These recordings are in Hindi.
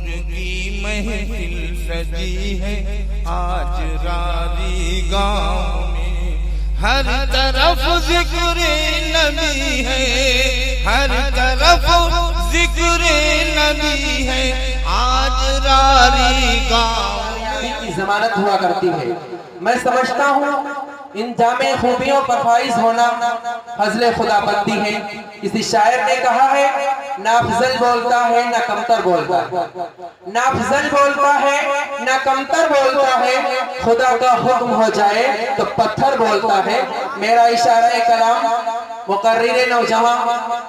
नूर की महफिल सजी है आज रारी गाँव में, हर तरफ जिक्र नबी है, हर तरफ जिक्र नबी है आज रारी गाँव की जमानत हुआ करती है। मैं समझता हूँ इन जामे खूबियों पर फाइज होना फजले खुदाबंदी है। किसी शायर ने कहा है ना अफजल बोलता है ना कमतर बोलता है, ना अफजल बोलता है ना कमतर बोलता है, खुदा का हुक्म हो जाए तो पत्थर बोलता है। मेरा इशारा कलाम मुकर्रिर नौजवान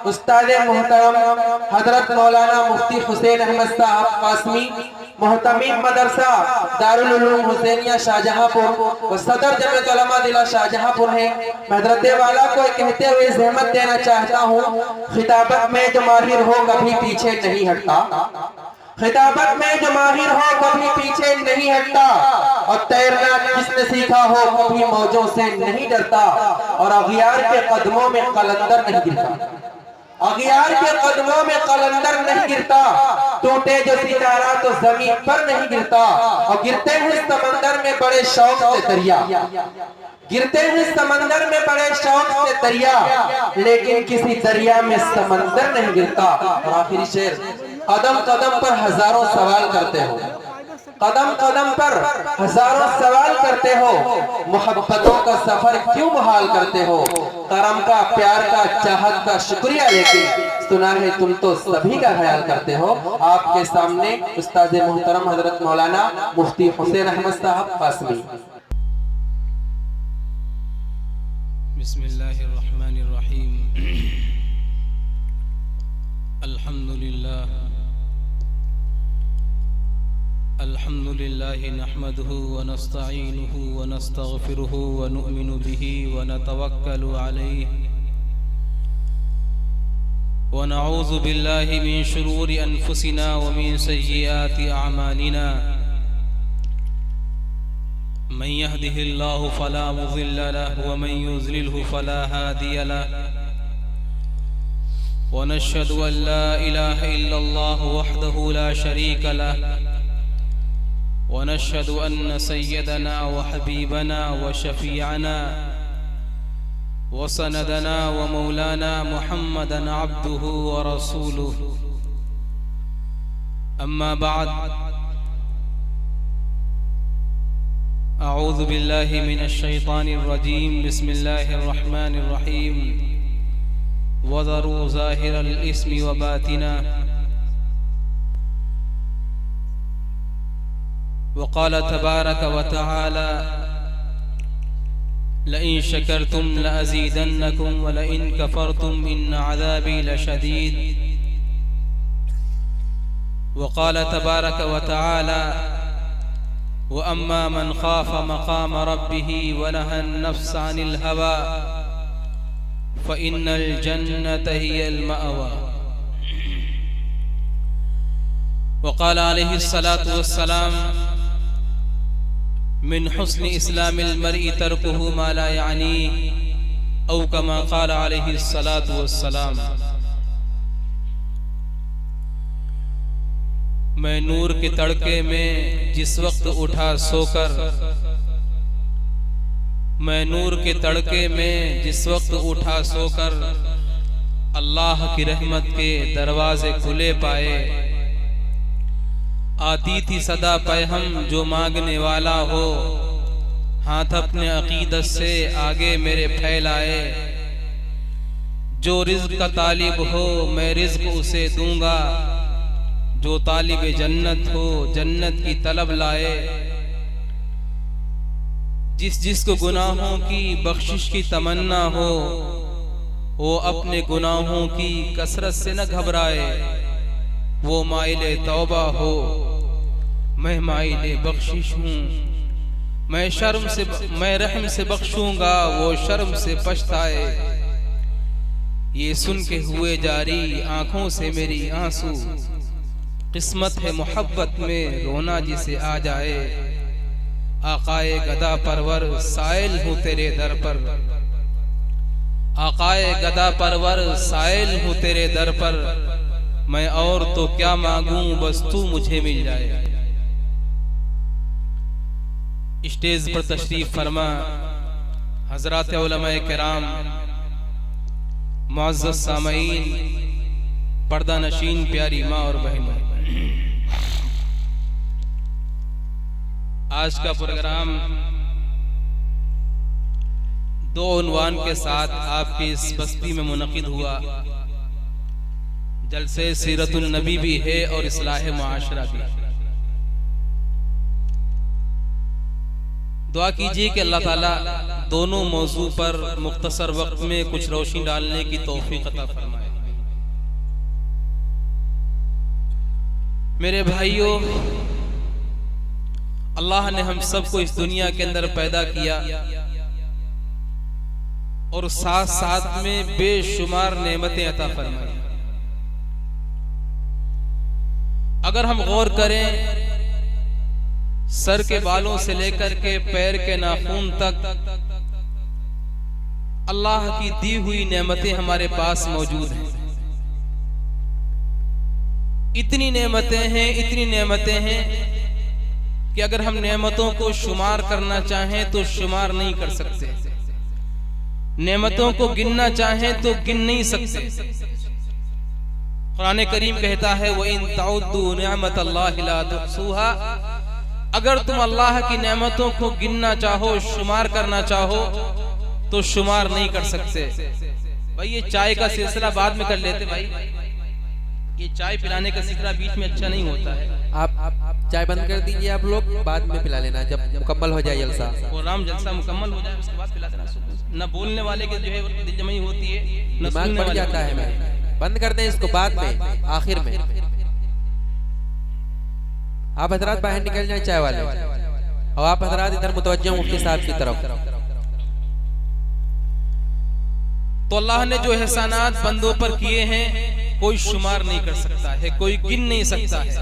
उस्ताद मोहतरम हजरत मौलाना मुफ्ती हुसैन अहमद साहब कासमी, मोहतमीम मदरसा दारुल उलूम हुसैनिया शाहजहांपुर व सदर जमीयत उलमा जिला शाहजहांपुर है। मैं हजरत वाला को कहते हुए ज़हमत देना चाहता हूँ, खिताबत में जो माहिर हो कभी पीछे नहीं हटता, खिताबत में जो माहिर हो कभी पीछे नहीं हटता, और तैरना जिसने सीखा हो कभी मौजों से नहीं डरता, और अगियार के कदमों में कलंदर नहीं गिरता, अगियार के कदमों में कलंदर नहीं गिरता, टूटे जो सितारा तो जमीन पर नहीं गिरता, और गिरते हैं समंदर में बड़े शौक से दरिया, गिरते हैं समंदर में बड़े शौक से दरिया, लेकिन किसी दरिया में समंदर नहीं गिरता। और आखिरी शेर, कदम कदम पर हजारों सवाल करते हो, कदम कदम पर हजारों सवाल करते हो, मोहब्बतों का सफर क्यों मुहाल करते हो, करम का प्यार का चाहत का शुक्रिया लेकिन सुना है तुम तो सभी का ख्याल करते हो। आपके सामने उस्ताद मोहतरम हजरत मौलाना मुफ्ती हुसैन अहमद साहब कासमी। बिस्मिल्लाहिर्रहमानिर्रहीम। अल्हम्दुलिल्लाह नहमदुहु व नस्तईनुहु व नस्तगफिरुहु व नु'मिनु बिही व नतवक्कलु अलैहि व नऊज़ु बिल्लाहि मिन शुरूरि अनफुसिना व मिन सय्यिआति अअमालिना। मन यहदिहिल्लाहु फला मुज़िल्ल लहु व मन युज़लिल्हु फला हादिय लहु। व नशहदु अन ला इलाहा इल्लल्लाहु वहदहु ला शरीका लहु व नशहदु अन्न सय्यदना व हबीबना व शफीअना व सनदना व मौलाना मुहम्मदन अब्दुहु व रसूलुहु। अम्मा बाद, अऊज़ु बिल्लाहि मिनश शैतानिर रजीम। बिस्मिल्लाहिर रहमानिर रहीम। वज़रू ज़ाहिरल इस्मि व बातिना। वक़ाल तबारक व तआला लइन शकरतुम लअज़ीदन्नकुम व लइन कफ़रतुम इन्न अज़ाबी लशदीद। वक़ाल तबारक व तआला व अम्मा मन ख़ाफ़ मक़ाम रब्बिही व नहा नफ्स अनिल हवा फ़इन्नल जन्नत हियल मअवा। वक़ाल अलैहिस्सलातु वस्सलाम मिन हुस्नि इस्लामिल मर्इ तर्कुहु मा ला यानी औ कमा क़ाल अलैहिस्सलातु वस्सलाम। मैं नूर के तड़के में जिस वक्त उठा सोकर, मैं नूर के तड़के में जिस वक्त उठा सोकर, अल्लाह की रहमत के दरवाजे खुले पाए। आती थी सदा पैहम जो मांगने वाला हो, हाथ अपने अकीदत से आगे मेरे फैलाए। जो रिज़्क़ का तालिब हो मैं रिज़्क़ उसे दूंगा, जो तालिब जन्नत हो जन्नत की तलब लाए। जिस जिसको गुनाहों की बख्शिश की तमन्ना हो, वो अपने गुनाहों की कसरत से न घबराए। वो माइले तौबा हो मैं माइले बख्शिश हूँ, मैं रहम से बख्शूंगा वो शर्म से पछताए। ये सुन के हुए जारी आंखों से मेरी आंसू, किस्मत है मोहब्बत में रोना जिसे आ जाए। आकाए गदा परवर साइल हूँ तेरे दर पर, आकाए गदा परवर साइल हूँ तेरे दर पर। मैं और तो क्या मांगूं, बस तू मुझे मिल जाए। स्टेज पर तशरीफ फरमा हजरात उलमाए किराम, मुअज़्ज़ज़ सामईन, पर्दा नशीन प्यारी माँ और बहनों, आज का प्रोग्राम दो उन्वान के साथ आपकी इस बस्ती में मुनक़िद हुआ। जलसे सीरतुल नबी भी है और इस्लाह मुआशरा भी। दुआ कीजिए कि अल्लाह ताला दोनों मौजू पर मुख्तसर वक्त में कुछ रोशनी डालने की तौफीक अता फरमाए। मेरे भाइयों, अल्लाह ने हम सबको इस दुनिया के अंदर पैदा किया और साथ साथ में बेशुमार नेमतें अता फरमाई। अगर हम गौर करें, सर के बालों से लेकर के पैर के नाखून तक अल्लाह की दी हुई नेमतें हमारे पास मौजूद हैं। इतनी नेमतें हैं कि अगर हम नेमतों को शुमार करना चाहें तो शुमार नहीं कर सकते, नेमतों को गिनना चाहें तो गिन नहीं सकते। कुरान करीम कहता है वो इन तउद्दू निअमतल्लाहि ला तुहसूहा, अगर तुम अल्लाह की नेमतों को गिनना चाहो, शुमार करना चाहो तो शुमार नहीं कर सकते। भाई ये चाय का सिलसिला बाद में कर लेते भाई, ये चाय पिलाने का सिलसिला बीच में अच्छा नहीं होता है। आप चाय बंद कर दीजिए, आप लोग बाद में पिला लेना जब मुकम्मल हो जाए जलसा। प्रोग्राम जलसा मुकम्मल हो जाए उसके बाद पिला देना। न बोलने वाले के जो है दिलजमई होती है, न सुनने वाले जाता है। बंद कर दें इसको बाद में, आखिर में। आप हजरात बाहर निकल जाएं चाय वाले, और आप हजरात इधर मुतवज्जह मुफ्ती साहब की तरफ। तो अल्लाह ने जो एहसानात बंदों पर किए हैं कोई शुमार नहीं कर सकता है, कोई गिन नहीं सकता है।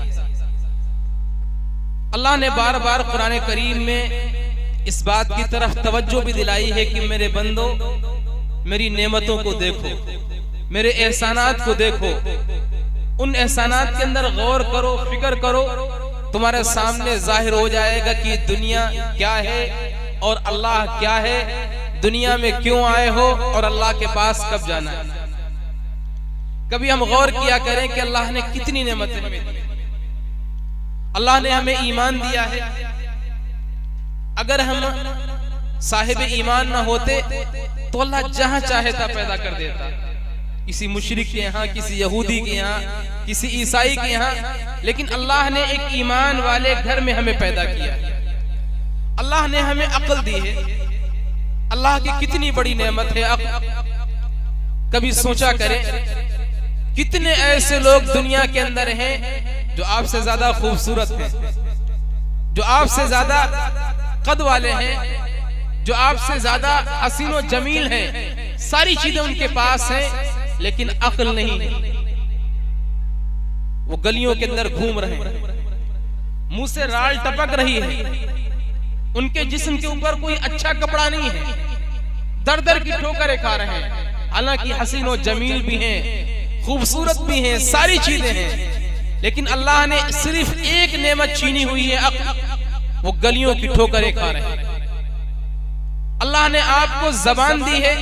अल्लाह ने बार बार कुरान करीम में इस बात की तरफ तवज्जो भी दिलाई है कि मेरे बंदो, मेरी नेमतों को देखो, मेरे एहसानात को देखो, उन एहसानात के अंदर गौर करो, फिक्र करो, तुम्हारे सामने जाहिर हो जाएगा कि दुनिया क्या है और अल्लाह क्या है, दुनिया में क्यों आए हो और अल्लाह के पास कब जाना है। कभी हम गौर किया करें कि अल्लाह ने कितनी नेमतें हमें दी। अल्लाह ने हमें ईमान दिया है। अगर हम साहिब ईमान ना होते तो अल्लाह जहां चाहेता पैदा कर देता, किसी मुशरिक के यहाँ, किसी यहूदी के यहाँ, किसी ईसाई के यहाँ, लेकिन अल्लाह ने एक ईमान वाले घर में हमें पैदा किया। अल्लाह ने हमें अक्ल दी है। अल्लाह की कितनी बड़ी नेमत है अक्ल। कभी सोचा करें, कितने ऐसे लोग दुनिया के अंदर हैं जो आपसे ज्यादा खूबसूरत हैं, जो आपसे ज्यादा कद वाले हैं, जो आपसे ज्यादा हसीन व जमील हैं, सारी चीजें उनके पास हैं, लेकिन अक्ल नहीं। वो गलियों के अंदर घूम रहे हैं, मुंह से राल टपक रही है, उनके जिस्म के ऊपर कोई अच्छा कपड़ा नहीं है, दर दर की ठोकरें खा रहे हैं। हालांकि हसीन व जमील भी हैं, खूबसूरत भी हैं, सारी चीजें हैं, लेकिन अल्लाह ने सिर्फ एक नेमत छीनी हुई है, अक्ल। वो गलियों की ठोकरें खा रहे हैं। अल्लाह ने आपको जबान दी है,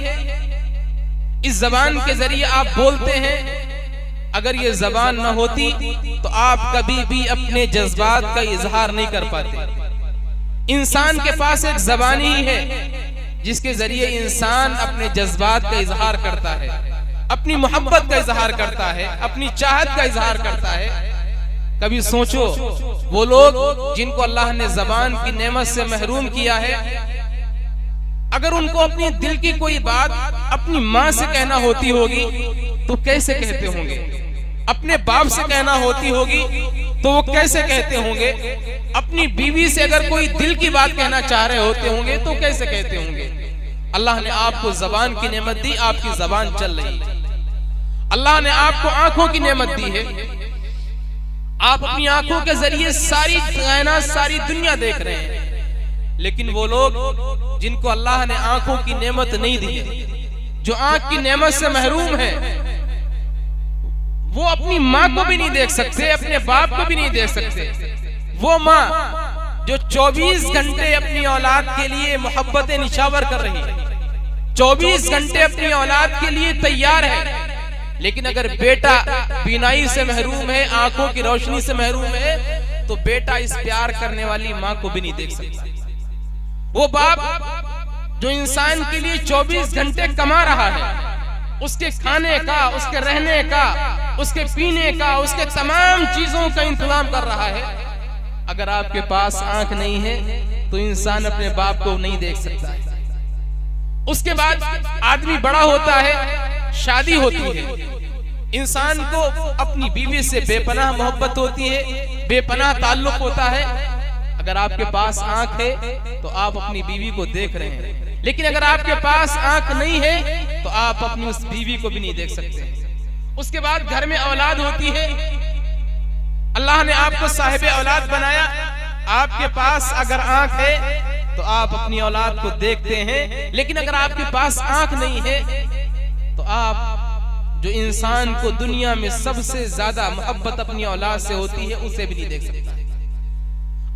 इस जबान के जरिए आप बोलते हैं। अगर ये जबान न होती तो आप कभी भी अपने जज्बात का इजहार नहीं कर पाते। इंसान के पास एक जबान ही है जिसके जरिए इंसान अपने जज्बात का इजहार करता है, अपनी मोहब्बत का इजहार करता है, अपनी चाहत का इजहार करता है। कभी सोचो, वो लोग जिनको अल्लाह ने जबान की नेमत से महरूम किया है, अगर उनको अपनी दिल की कोई बात अपनी माँ से कहना होती होगी तो कैसे कहते होंगे, अपने बाप से कहना होती होगी तो वो कैसे कहते होंगे, अपनी बीवी से अगर कोई दिल की बात कहना चाह रहे होते होंगे तो कैसे कहते होंगे। अल्लाह ने आपको जबान की नेमत दी, आपकी जबान चल रही है। अल्लाह ने आपको आंखों की नेमत दी है, आप अपनी आंखों के जरिए सारी कायनात, सारी दुनिया देख रहे हैं। लेकिन वो लोग जिनको अल्लाह ने आंखों की नेमत नहीं दी, जो आंख की नेमत से महरूम है, वो अपनी माँ को भी नहीं देख सकते, अपने बाप को भी नहीं देख सकते। वो माँ जो 24 घंटे अपनी औलाद के लिए मोहब्बतें निछावर कर रही है, 24 घंटे अपनी औलाद के लिए तैयार है, लेकिन अगर बेटा बीनाई से महरूम है, आंखों की रोशनी से महरूम है, तो बेटा इस प्यार करने वाली माँ को भी नहीं देख सकता। वो बाप जो इंसान के लिए 24 घंटे कमा रहा है, उसके खाने का, उसके रहने का, उसके पीने का, उसके तमाम चीजों का इंतजाम कर रहा है, अगर आपके पास आंख नहीं है तो इंसान अपने बाप को नहीं देख सकता है। उसके बाद आदमी बड़ा होता है, शादी होती है, इंसान को अपनी बीवी से बेपनाह मोहब्बत होती है, बेपनाह ताल्लुक होता है। अगर आपके पास आंख है तो आप अपनी बीवी को देख रहे हैं, लेकिन अगर आपके पास आंख नहीं है तो आप अपनी उस बीवी को भी नहीं देख सकते। उसके बाद घर में औलाद होती है, अल्लाह ने आपको साहिब औलाद बनाया, आपके पास अगर आंख है तो आप अपनी औलाद को देखते हैं, लेकिन अगर आपके पास आंख नहीं है तो आप जो इंसान को दुनिया में सबसे ज्यादा मोहब्बत अपनी औलाद से होती है उसे भी नहीं देख सकता।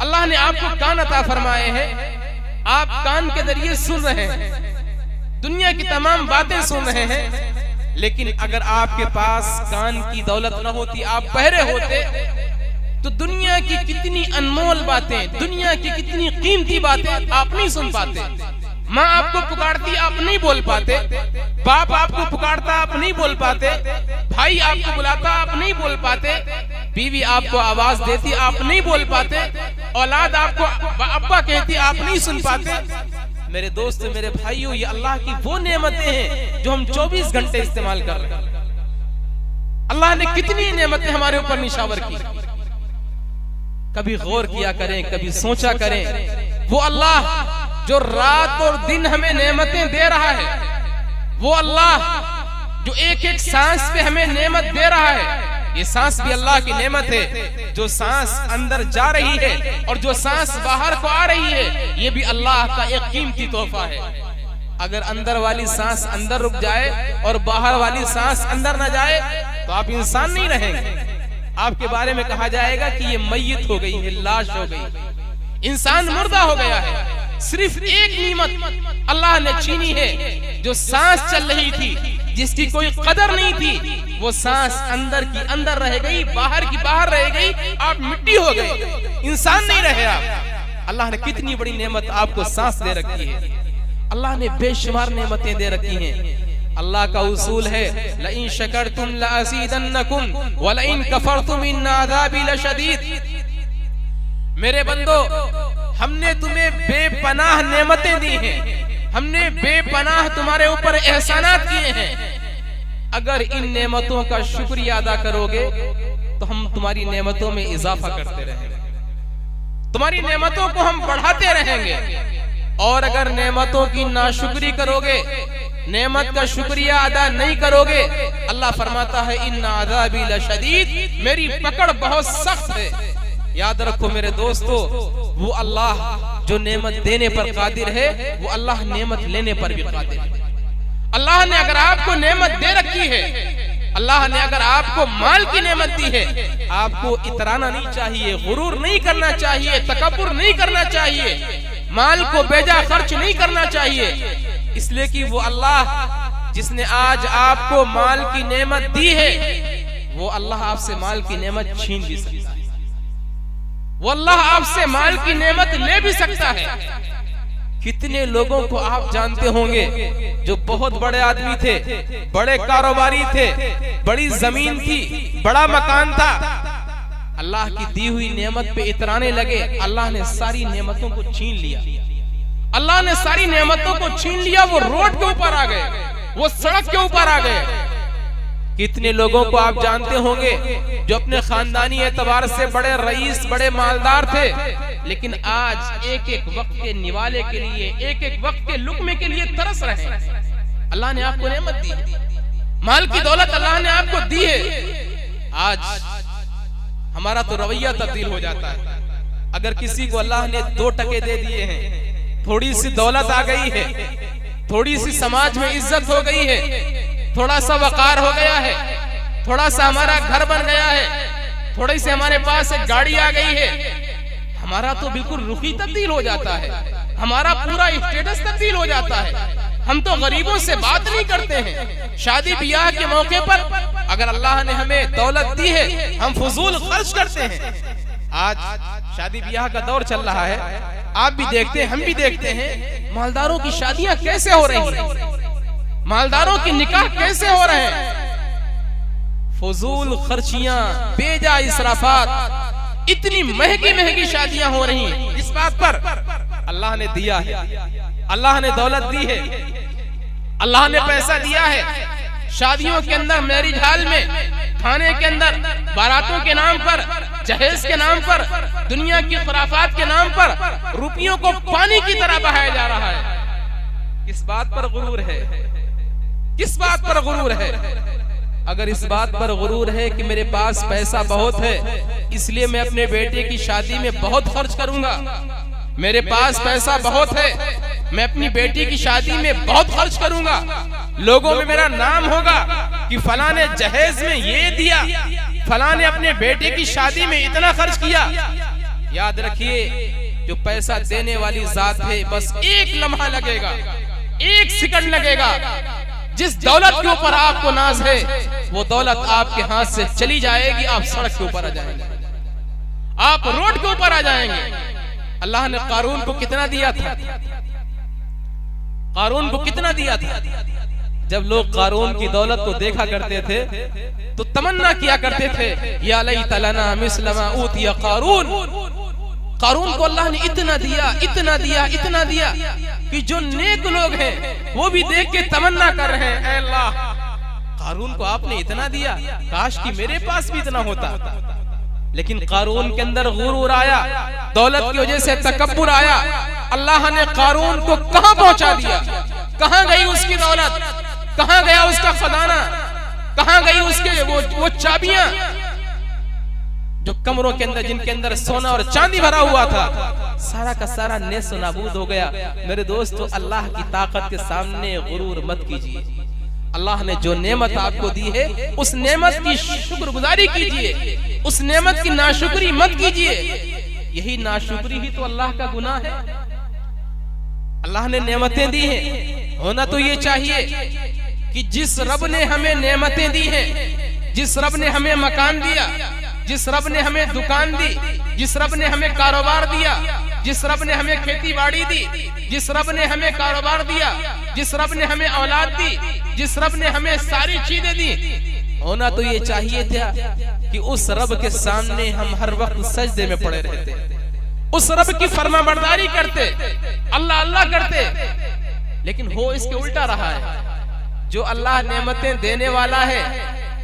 अल्लाह ने आपको कान अता फरमाए हैं, आप कान के जरिए सुन रहे हैं, दुनिया की तमाम बातें सुन रहे हैं, लेकिन अगर आपके पास कान की दौलत न होती, आप बहरे होते, तो दुनिया की कितनी अनमोल बातें, दुनिया की कितनी कीमती बातें आप नहीं सुन पाते। माँ आपको पुकारती, आप नहीं बोल पाते, बाप आपको पुकारता, आप नहीं बोल पाते, भाई आपको बुलाता, आप नहीं बोल पाते, बीवी आपको आवाज देती, आप नहीं बोल पाते, औलाद आपको अब्बा कहती, आप नहीं सुन पाते। मेरे दोस्त, मेरे भाइयों, ये अल्लाह की वो नेमतें हैं जो हम 24 घंटे इस्तेमाल कर रहे हैं। अल्लाह ने कितनी नेमतें हमारे ऊपर निशावर की, कभी गौर किया करें, कभी सोचा करें। वो अल्लाह जो रात और दिन हमें नेमतें दे रहा है, वो अल्लाह जो एक एक सांस पे हमें नेमत दे रहा है, ये सांस भी अल्लाह की नेमत है। जो सांस अंदर जा रही है और जो सांस बाहर को आ रही है, ये भी अल्लाह का एक कीमती तोहफा है। अगर अंदर वाली सांस अंदर रुक जाए और बाहर वाली सांस अंदर न जाए तो आप इंसान नहीं रहेंगे। आपके बारे में कहा जाएगा कि ये मैयत हो गई है, लाश हो गई, इंसान मुर्दा हो गया है। सिर्फ एक नीमत अल्लाह ने छीनी है, जो सांस चल रही थी, जिसकी कोई कदर नहीं थी, वो सांस अंदर की अंदर रह गई, बाहर की बाहर रह गई, आप मिट्टी हो गए, इंसान नहीं रहे आप। अल्लाह ने कितनी बड़ी नेमत आपको सांस दे रखी है, अल्लाह ने बेशुमार नेमतें दे रखी हैं। अल्लाह का उसूल है, लइन शकरतुम लअज़ीदन्नकुम व लइन कफरतुम इन अज़ाबी लशदीद। मेरे बंदो, हमने तुम्हें बेपनाह नेमतें दी हैं, हमने बेपनाह तुम्हारे ऊपर एहसानात किए हैं। अगर इन नेमतों का शुक्रिया अदा करोगे तो हम तुम्हारी नेमतों में इजाफा करते रहेंगे, तुम्हारी नेमतों को हम बढ़ाते रहेंगे। और अगर नेमतों की नाशुक्री करोगे, नेमत का शुक्रिया अदा नहीं करोगे, अल्लाह फरमाता है इन्ना अज़ाबी लशदीद, मेरी पकड़ बहुत सख्त है। याद रखो मेरे दोस्तों, वो अल्लाह जो नेमत देने पर कादिर है, वो अल्लाह नेमत लेने पर भी कादिर है। अल्लाह ने अगर आपको नेमत दे रखी है, अल्लाह ने अगर आपको माल की नेमत दी है, आपको इतराना नहीं चाहिए, गुरूर नहीं करना चाहिए, तकब्बुर नहीं करना चाहिए, माल को बेजा खर्च नहीं करना चाहिए, इसलिए कि वो अल्लाह जिसने आज आपको माल की नेमत दी है, वो अल्लाह आपसे माल की नेमत छीन भी सकता है, वो अल्लाह आपसे माल की नेमत ले भी सकता है। कितने लोगों को आप जानते होंगे जो बहुत बड़े आदमी थे, बड़े कारोबारी थे, बड़ी जमीन थी, बड़ा मकान था, अल्लाह की दी हुई नेमत पे इतराने लगे, अल्लाह ने सारी नेमतों को छीन लिया, अल्लाह ने सारी नेमतों को छीन लिया। वो रोड के ऊपर आ गए, वो सड़क के ऊपर आ गए। कितने लोगों को आप जानते होंगे जो अपने खानदानी एतबार से बड़े रईस, बड़े मालदार थे, लेकिन आज एक एक वक्त के निवाले के लिए, एक एक वक्त के लुकमे के लिए तरस रहे हैं। अल्लाह ने आपको नेमत दी, माल की दौलत अल्लाह ने आपको दी है। आज हमारा तो रवैया तब्दील हो जाता है। अगर किसी को अल्लाह ने 2 टके दे दिए हैं, थोड़ी सी दौलत आ गई है, थोड़ी सी समाज में इज्जत हो गई है, थोड़ा सा वकार हो गया है, थोड़ा सा हमारा घर बन गया है, थोड़ी सी हमारे पास एक गाड़ी आ गई है, हमारा तो बिल्कुल रुख ही तब्दील हो जाता है, हमारा पूरा स्टेटस तब्दील हो जाता है। हम तो गरीबों से बात नहीं करते हैं। शादी ब्याह के मौके पर अगर अल्लाह ने हमें दौलत दी है, हम फजूल खर्च करते हैं। आज शादी ब्याह का दौर चल रहा है, आप भी देखते हैं, हम भी देखते हैं, मालदारों की शादियां कैसे हो रही हैं, मालदारों की निकाह कैसे हो रहे हैं। फजूल खर्चियां, बेजा इसराफात, इतनी महंगी महंगी शादियां हो रही हैं। इस बात पर अल्लाह ने दिया है, अल्लाह ने दौलत दी है, अल्लाह ने पैसा दिया है। शादियों के अंदर, मैरिज हॉल में, खाने के अंदर, बारातों के नाम पर, जहेज के नाम पर, दुनिया की खुराफात के नाम पर रुपयों को पानी की तरह बहाया जा रहा है। किस बात पर गुरूर है? किस बात पर गुरूर है? अगर इस बात पर गुरूर है कि मेरे पास पैसा बहुत है, इसलिए मैं अपने बेटे की शादी में बहुत खर्च करूंगा, मेरे पास पैसा बहुत है, मैं अपनी बेटी की शादी में बहुत खर्च करूंगा, लोगों में मेरा नाम होगा कि फलां ने जहेज में ये दिया, फलां ने अपने बेटे की शादी में इतना खर्च किया। याद रखिए, जो पैसा देने वाली जात है, बस एक लम्हा लगेगा, एक सेकंड लगेगा, जिस दौलत के ऊपर आपको नाज है, वो दौलत आपके हाथ से चली जाएगी, आप सड़क के ऊपर आ जाएंगे, आप रोड के ऊपर आ जाएंगे। अल्लाह ने कारून को कितना दिया था? कारून को कितना दिया था? जब लोग कारून की दौलत को देखा करते थे तो तमन्ना किया करते थे, या लैता लना मिस्ल मा ऊतिया कारून। कारून को अल्लाह ने इतना दिया, इतना दिया, इतना दिया कि जो नेक लोग हैं वो भी देख के तमन्ना कर रहे हैं, ऐ अल्लाह, कारून को आपने इतना दिया, काश कि मेरे पास भी इतना होता। लेकिन कारून के अंदर गुरूर आया, दौलत की वजह से तकब्बुर आया। अल्लाह ने कारून को कहां पहुंचा दिया? कहां गई उसकी दौलत? कहां गया उसका खजाना? कहां गई उसके वो चाबियां जो कमरों के अंदर, जिनके अंदर सोना और चांदी भरा हुआ था? सारा का सारा नेस्त नाबूद हो गया। मेरे दोस्तों, अल्लाह की ताकत के सामने गुरूर मत कीजिए। अल्लाह ने जो नेमत आपको दी है, उस नेमत की शुक्रगुजारी कीजिए, उस नेमत की नाशुक्री मत कीजिए। यही नाशुक्री ही तो अल्लाह का गुनाह है। अल्लाह ने नेमतें दी हैं, होना तो ये चाहिए कि जिस रब ने हमें नेमतें दी हैं, जिस रब ने हमें मकान दिया, जिस रब ने हमें दुकान दी, जिस रब ने हमें कारोबार दिया, जिस रब ने हमें खेती बाड़ी दी, जिस रब ने हमें कारोबार दिया, जिस रब ने हमें औलाद दी, जिस रब ने हमें सारी चीजें दी, होना तो ये चाहिए था कि उस रब के सामने हम हर वक्त सजदे में पड़े रहते, उस रब की फरमाबरदारी करते, अल्लाह अल्लाह करते। लेकिन हो इसके उल्टा रहा है। जो अल्लाह नेमतें देने वाला है,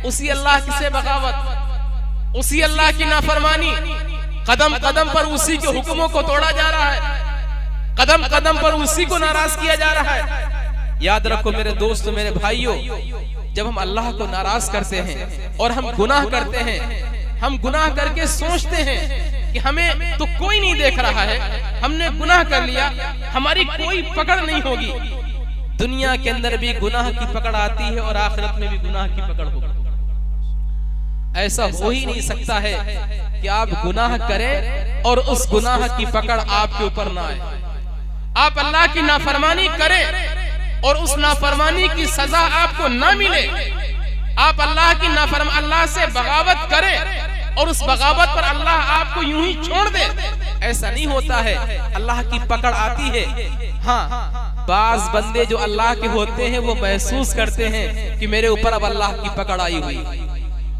उसी अल्लाह से बगावत, उसी अल्लाह की नाफरमानी, कदम कदम पर उसी के हुक्मों को तोड़ा जा रहा है, कदम कदम पर उसी को नाराज किया जा रहा है। याद रखो मेरे दोस्तों, मेरे भाइयों, जब हम अल्लाह को नाराज करते हैं और हम गुनाह करते हैं, हम गुनाह करके सोचते हैं कि हमें तो कोई नहीं देख रहा है, हमने गुनाह कर लिया, हमारी कोई पकड़ नहीं होगी। दुनिया के अंदर भी गुनाह की पकड़ आती है और आखिरत में भी गुनाह की पकड़ होगी। ऐसा हो ही नहीं सकता है कि आप गुनाह करें और उस गुनाह की पकड़ आपके ऊपर ना आए। आप अल्लाह की नाफरमानी करें और उस नाफरमानी की सजा आपको ना मिले। आप अल्लाह से बगावत करें और उस बगावत पर अल्लाह आपको यूं ही छोड़ दे, ऐसा नहीं होता है। अल्लाह की पकड़ आती है। हाँ, बाज बंदे जो अल्लाह के होते हैं वो महसूस करते हैं कि मेरे ऊपर अब अल्लाह की पकड़ आई हुई,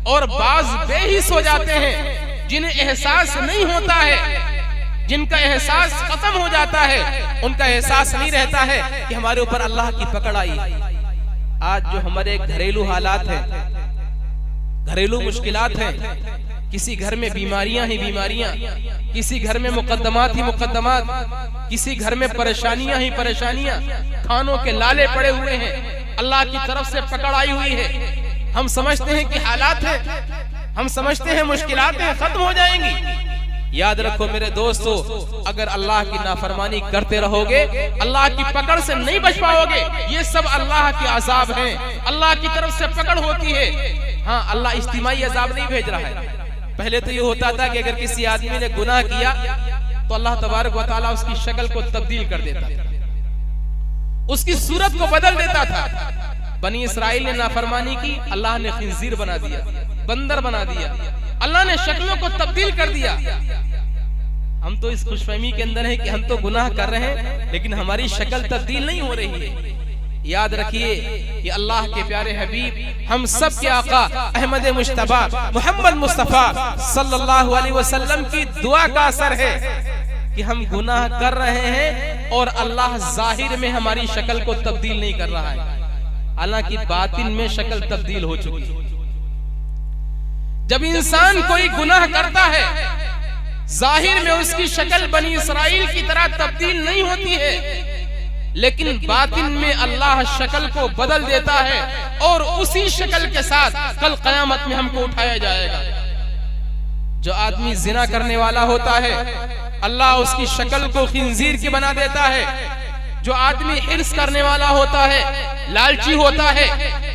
और बाज बेहिस हो जाते हैं जिन्हें एहसास नहीं होता है, जिनका एहसास खत्म हो जाता है, उनका एहसास नहीं रहता है कि हमारे ऊपर अल्लाह की पकड़ आई। आज जो हमारे घरेलू हालात हैं, घरेलू मुश्किलात हैं, किसी घर में बीमारियां ही बीमारियां, किसी घर में मुकद्दमात ही मुकद्दमात, किसी घर में परेशानियां ही परेशानियां, खानों के लाले पड़े हुए हैं, अल्लाह की तरफ से पकड़ आई हुई है। हम समझते हैं कि हालात है, हम समझते हैं मुश्किलातें खत्म हो जाएंगी। याद रखो मेरे दोस्तों, अगर अल्लाह की नाफरमानी करते रहोगे, अल्लाह की पकड़ से नहीं बच पाओगे। ये सब अल्लाह के अज़ाब हैं, अल्लाह की तरफ से पकड़ होती है। हाँ, अल्लाह इज्तिमाई अजाब नहीं भेज रहा है। पहले तो ये होता था कि अगर किसी आदमी ने गुनाह किया तो अल्लाह तबारक व तआला उसकी शक्ल को तब्दील कर देता था, उसकी सूरत को बदल देता था। बनी इसराइल ने नाफरमानी की, अल्लाह ने खिंजीर बना दिया, बंदर बना दिया, अल्लाह ने शक्लों को तब्दील कर दिया। हम तो इस खुशफहमी के अंदर हैं कि हम तो गुनाह कर रहे हैं लेकिन हमारी शक्ल तब्दील नहीं हो रही है। याद रखिए कि अल्लाह के प्यारे हबीब, हम सब के आका अहमद मुश्तबा मोहम्मद मुस्तफा सल्लल्लाहु अलैहि वसल्लम की दुआ का असर है कि हम गुनाह कर रहे हैं और अल्लाह जाहिर में हमारी शक्ल को तब्दील नहीं कर रहा है, हालांकि बातिन में शक्ल तब्दील हो चुकी है। जब इंसान कोई गुनाह करता है, जाहिर में उसकी शक्ल बनी इसराइल की तरह तब्दील नहीं होती है, लेकिन बातिन में अल्लाह शक्ल को बदल देता है और उसी शक्ल के साथ कल कयामत में हमको उठाया जाएगा। जो आदमी जिना करने वाला होता है, अल्लाह उसकी शक्ल को खिंजीर की बना देता है। जो आदमी हिर्स करने वाला होता है, लालची होता है,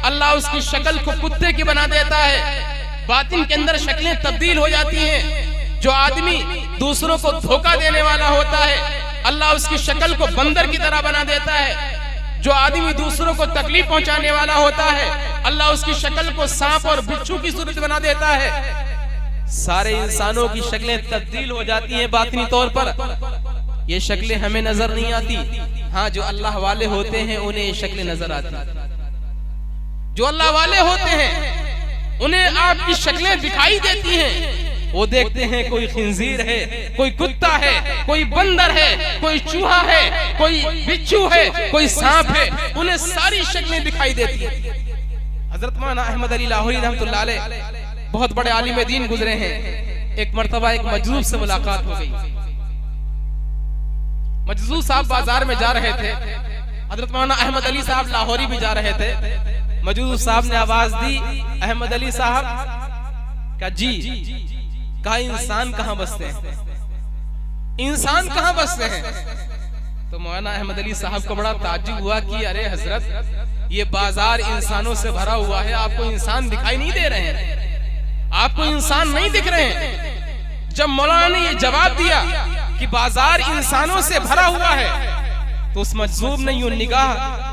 अल्लाह उसकी शक्ल को कुत्ते की बना देता है। बातिन के अंदर शक्लें तब्दील हो जाती हैं। जो आदमी दूसरों को धोखा देने वाला होता है, अल्लाह उसकी शक्ल को बंदर की तरह बना देता है। जो आदमी दूसरों को तकलीफ पहुंचाने वाला होता है, अल्लाह उसकी शक्ल को सांप और बिच्छू की सूरत बना देता है। सारे इंसानों की शक्लें तब्दील हो जाती हैं बातिनी तौर पर। ये शक्लें हमें नजर नहीं आती, हाँ जो अल्लाह वाले होते हैं उन्हें ये शक्लें नजर आती। जो अल्लाह वाले होते हैं उन्हें आपकी शक्लें दिखाई देती हैं। वो देखते हैं कोई खिंजीर है, कोई कुत्ता है, कोई बंदर है, कोई चूहा है, कोई बिच्छू है, कोई सांप है, उन्हें सारी शक्लें दिखाई देती है। हजरत मौलाना अहमद अली लाहौरी रहमतुल्लाह अलैह बहुत बड़े आलिम दीन गुजरे हैं। एक मर्तबा एक मजलूस से मुलाकात हो गई। मजलूस साहब बाजार में जा रहे थे, हजरत मौलाना अहमद अली साहब लाहौरी भी जा रहे थे। मजलूस साहब ने आवाज दी, अहमद अली साहब का जी, कहा इंसान कहाँ बसते हैं, इंसान कहाँ बसते हैं? तो मौलाना अहमद अली साहब को बड़ा ताज्जुब हुआ कि अरे हजरत, ये बाजार इंसानों से भरा हुआ है, आपको इंसान दिखाई नहीं दे रहे हैं, आपको इंसान नहीं दिख रहे हैं। जब मौलाना ने ये जवाब दिया कि बाजार इंसानों से भरा हुआ है, तो उस मजलूम ने यूं निगाह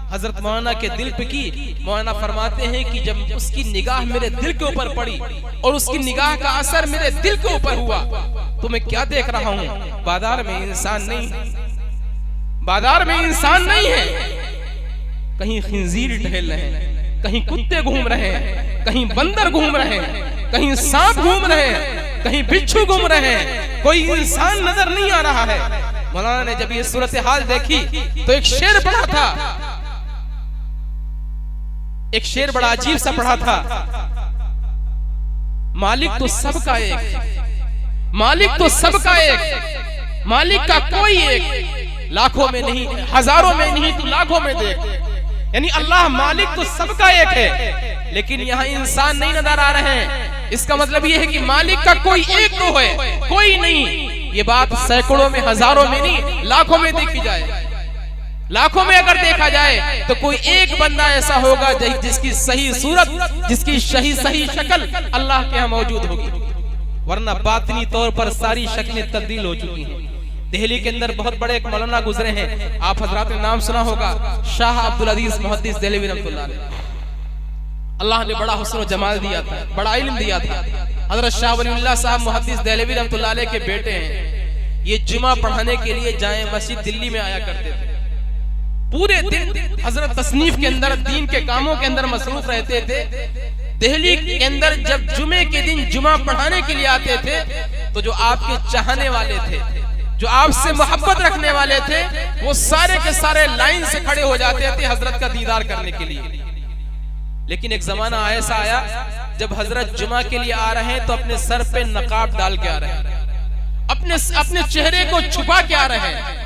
हजरत मौलाना के दिल पे की। मौलाना फरमाते हैं कि जब उसकी निगाह मेरे दिल के ऊपर पड़ी और उसकी निगाह का असर मेरे दिल के ऊपर हुआ, तो मैं क्या देख रहा हूँ? बाजार में इंसान नहीं, बाजार में इंसान नहीं है। कहीं खिंजीर टहल रहे हैं, कहीं कुत्ते घूम रहे हैं, कहीं बंदर घूम रहे हैं, कहीं सांप घूम रहे हैं, कहीं बिच्छू घूम रहे हैं, कोई इंसान नजर नहीं आ रहा है। मौलाना ने जब ये सूरत हाल देखी तो एक शेर पढ़ा था, एक शेर बड़ा अजीब सा पढ़ा था, मालिक तो सबका एक, मालिक तो सबका एक, मालिक का कोई एक, लाखों में नहीं, हजारों में नहीं तो लाखों में देख। यानी अल्लाह मालिक तो सबका एक है, लेकिन यहाँ इंसान नहीं नजर आ रहे हैं। इसका मतलब ये है कि मालिक का कोई एक तो है, कोई नहीं। ये बात सैकड़ों में, हजारों में नहीं, लाखों में देखी जाए। लाखों में अगर देखा जाए तो कोई एक बंदा ऐसा होगा जिसकी सही सूरत, जिसकी सही शक्ल अल्लाह के यहाँ मौजूद होगी, वरना बातिनी तौर पर सारी शक्लें तब्दील हो चुकी हैं। दिल्ली के अंदर बहुत बड़े एक मौलाना गुजरे हैं, आप हजरात ने नाम सुना होगा, शाह अब्दुल अजीज मुहद्दिस देहलवी रहमतुल्लाह अलैह। अल्लाह ने बड़ा हुस्न और जमाल दिया था, बड़ा इल्म दिया था। हजरत शाह वलीउल्लाह साहब मुहद्दिस देहलवी रहमतुल्लाह अलैह के बेटे हैं। ये जुमा पढ़ाने के लिए जाए मस्जिद दिल्ली में आया करते थे। पूरे दिन हजरत तसनीफ के अंदर, दीन के कामों के अंदर मसरूफ रहते थे। दिल्ली के अंदर जब जुमे के दिन जुमा पढ़ाने के लिए आते थे, तो जो आपके चाहने वाले थे, जो आपसे मोहब्बत रखने वाले थे, वो सारे के सारे लाइन से खड़े हो जाते थे हजरत का दीदार करने के लिए। लेकिन एक जमाना ऐसा आया जब हजरत जुमा के लिए आ रहे हैं तो अपने सर पे नकाब डाल के आ रहे हैं, अपने चेहरे को छुपा के आ रहे हैं।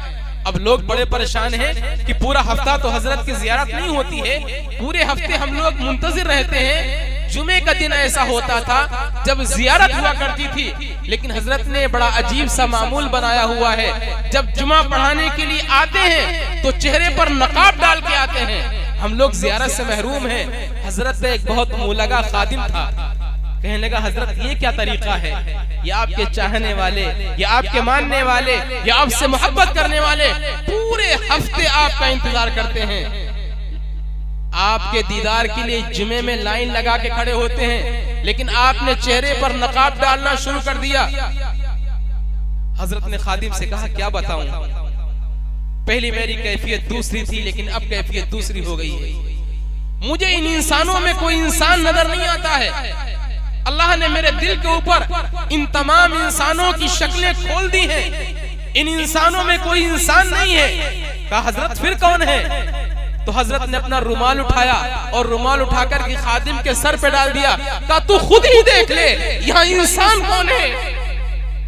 अब लोग बड़े परेशान हैं कि पूरा हफ्ता तो हजरत की जियारत नहीं होती है, पूरे हफ्ते हम लोग मुंतजिर रहते हैं। जुमे का दिन ऐसा होता था जब जियारत हुआ करती थी, लेकिन हजरत ने बड़ा अजीब सा मामूल बनाया हुआ है। जब जुमा पढ़ाने के लिए आते हैं तो चेहरे पर नकाब डाल के आते हैं, हम लोग ज़ियारत से महरूम हैं। हजरत एक बहुत मुलगा खादिम था, कहने लगा हजरत ये क्या तरीका है, ये आपके चाहने वाले, ये आपके मानने वाले, ये आपसे मोहब्बत करने वाले पूरे हफ्ते आपका इंतजार करते हैं, आपके दीदार के लिए जुमे में लाइन लगा के खड़े होते हैं, लेकिन आपने चेहरे पर नकाब डालना शुरू कर दिया। हजरत ने खादिम से कहा क्या बताऊं, पहली मेरी कैफियत दूसरी थी, लेकिन अब कैफियत दूसरी हो गई है। मुझे इन इंसानों में कोई इंसान नजर नहीं आता है। अल्लाह ने मेरे दिल के ऊपर इन तमाम इंसानों की शक्लें खोल दी हैं, इन इंसानों में कोई इंसान नहीं है। कहा हजरत फिर कौन है? तो हजरत ने अपना रुमाल उठाया और रुमाल उठाकर के खादिम के सर पे डाल दिया। कहा तू खुद ही देख ले यहाँ इंसान कौन है।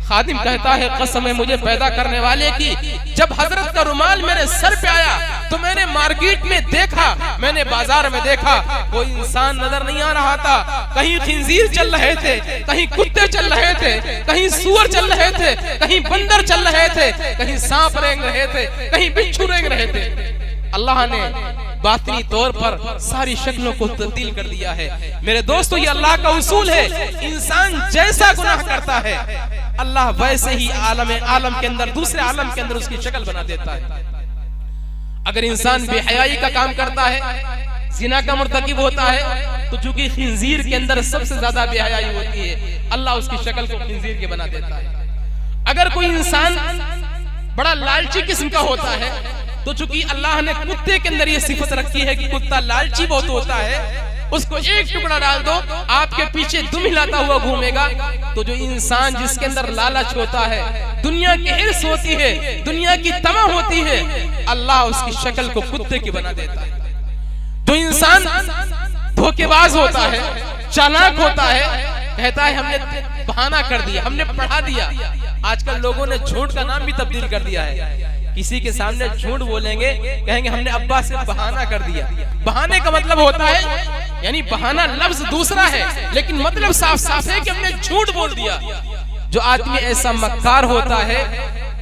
खादिम कहता है कसम है मुझे पैदा करने वाले की, जब हजरत का रुमाल मेरे सर पे आया तो मैंने मार्केट में देखा, मैंने बाजार में देखा, कोई इंसान नजर नहीं आ रहा था। कहीं खिंजीर चल रहे थे, कहीं कुत्ते चल रहे थे, कहीं सुअर चल रहे थे, कहीं बंदर चल रहे थे, कहीं सांप रेंग रहे थे, कहीं बिच्छू रेंग रहे थे। अल्लाह ने बातिनी तौर पर सारी शक्लों को तब्दील कर दिया है। मेरे दोस्तों ये अल्लाह का उसूल है, इंसान जैसा गुनाह करता है अल्लाह वैसे ही आलम के अंदर, दूसरे आलम के अंदर उसकी शक्ल बना देता है। अगर इंसान बेहयाई का काम करता है, जिना का मुर्तकिब होता है, तो चूंकि खिंजीर के अंदर सबसे ज्यादा बेहयाई होती है, अल्लाह उसकी शक्ल को खिंजीर के बना देता है। अगर कोई इंसान बड़ा लालची किस्म का होता है, तो चूंकि अल्लाह ने कुत्ते के अंदर ये सिफत रखी है कि कुत्ता लालची बहुत होता है, उसको एक टुकड़ा डाल दो आपके पीछे दुम हिलाता हुआ घूमेगा। तो जो इंसान जिसके अंदर लालच होता है, दुनिया की हिर्स होती है, दुनिया की तमा होती है, अल्लाह उसकी शक्ल को कुत्ते की बना देता है। जो इंसान धोखेबाज होता है, चालाक होता है, कहता है हमने बहाना कर दिया, हमने पढ़ा दिया। आजकल लोगों ने झूठ का नाम भी तब्दील कर दिया है। किसी के सामने झूठ बोलेंगे, कहेंगे हमने अब्बा से बहाना कर दिया। बहाने का मतलब होता है, यानी बहाना लफ्ज दूसरा है, लेकिन मतलब साफ साफ है कि हमने झूठ बोल दिया। जो आदमी ऐसा मक्कार होता है,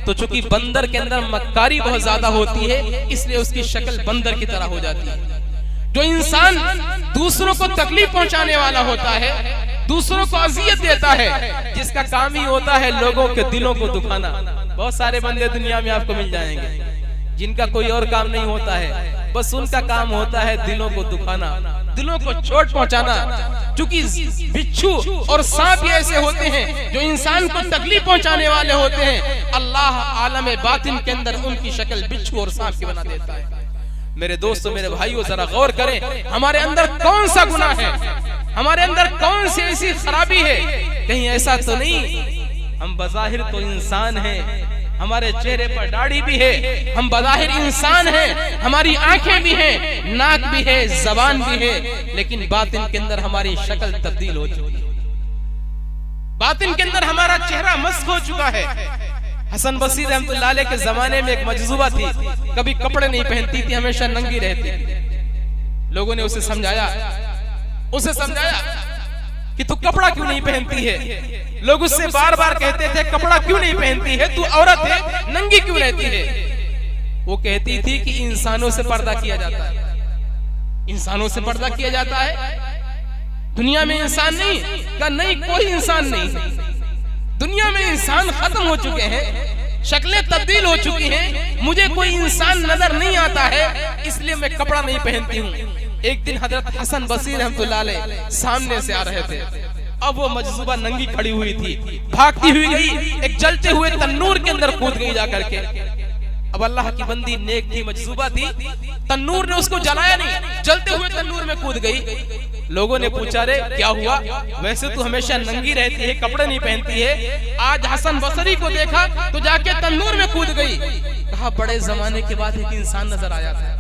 तो चूंकि बंदर के अंदर मक्कारी बहुत ज्यादा होती है, इसलिए उसकी शक्ल बंदर की तरह हो जाती है। जो इंसान दूसरों को तकलीफ पहुंचाने वाला होता है, दूसरों को अजियत देता है, जिसका काम ही होता है लोगों के दिलों को दुखाना। बहुत सारे बंदे दुनिया में आपको मिल जाएंगे जिनका कोई और काम नहीं होता है, बस उनका काम होता है दिलों को दुखाना, दिलों को चोट पहुंचाना। क्योंकि बिच्छू और सांप ऐसे होते हैं जो इंसान को तकलीफ पहुंचाने वाले होते हैं, अल्लाह आलम बातिन के अंदर उनकी शक्ल बिच्छू और सांप की बना देता है। मेरे दोस्तों, मेरे भाइयों, जरा गौर करें हमारे अंदर कौन सा गुनाह है, हमारे अंदर कौन सी ऐसी खराबी है। कहीं ऐसा तो नहीं हम बज़ाहिर तो इंसान हैं, हमारे चेहरे पर दाढ़ी भी है, हम बज़ाहिर इंसान हैं, हमारी आंखें भी हैं, नाक भी है, जबान भी है, लेकिन बातिन के अंदर हमारी शक्ल तब्दील हो चुकी है। बातिन के अंदर हमारा चेहरा मस्क हो चुका है। हसन बसरी रहमतुल्लाह अलैह के जमाने में एक मजजूबा थी, कभी कपड़े नहीं पहनती थी, हमेशा नंगी रहती थी। लोगों ने उसे समझाया कि तू कपड़ा क्यों नहीं पहनती है। लोग उससे बार बार कहते थे कपड़ा क्यों नहीं पहनती है, तू औरत है, नंगी क्यों रहती है। वो कहती थी कि इंसानों से पर्दा किया जाता है, इंसानों से पर्दा किया जाता है, दुनिया में इंसान नहीं। का नहीं, कोई इंसान नहीं, दुनिया में इंसान खत्म हो चुके हैं, शक्लें तब्दील हो चुकी हैं, मुझे कोई इंसान नजर नहीं आता है, इसलिए मैं कपड़ा नहीं पहनती हूँ। एक दिन हजरत हसन बसरी रहमतुल्लाह अलैह सामने से आ रहे थे, अब वो मजजूबा नंगी खड़ी हुई थी, भागती हुई गई, एक जलते हुए तन्नूर के अंदर कूद गई जाकर के। अब अल्लाह की बंदी नेक थी, मजजूबा थी, तन्नूर ने उसको जलाया नहीं, जलते हुए तन्नूर में कूद गई। लोगों ने पूछा रे क्या हुआ, वैसे तू हमेशा नंगी रहती है, कपड़े नहीं पहनती है, आज हसन बसरी को देखा तो जाके तन्नूर में कूद गई। कहा बड़े जमाने के बाद एक इंसान नजर आया था,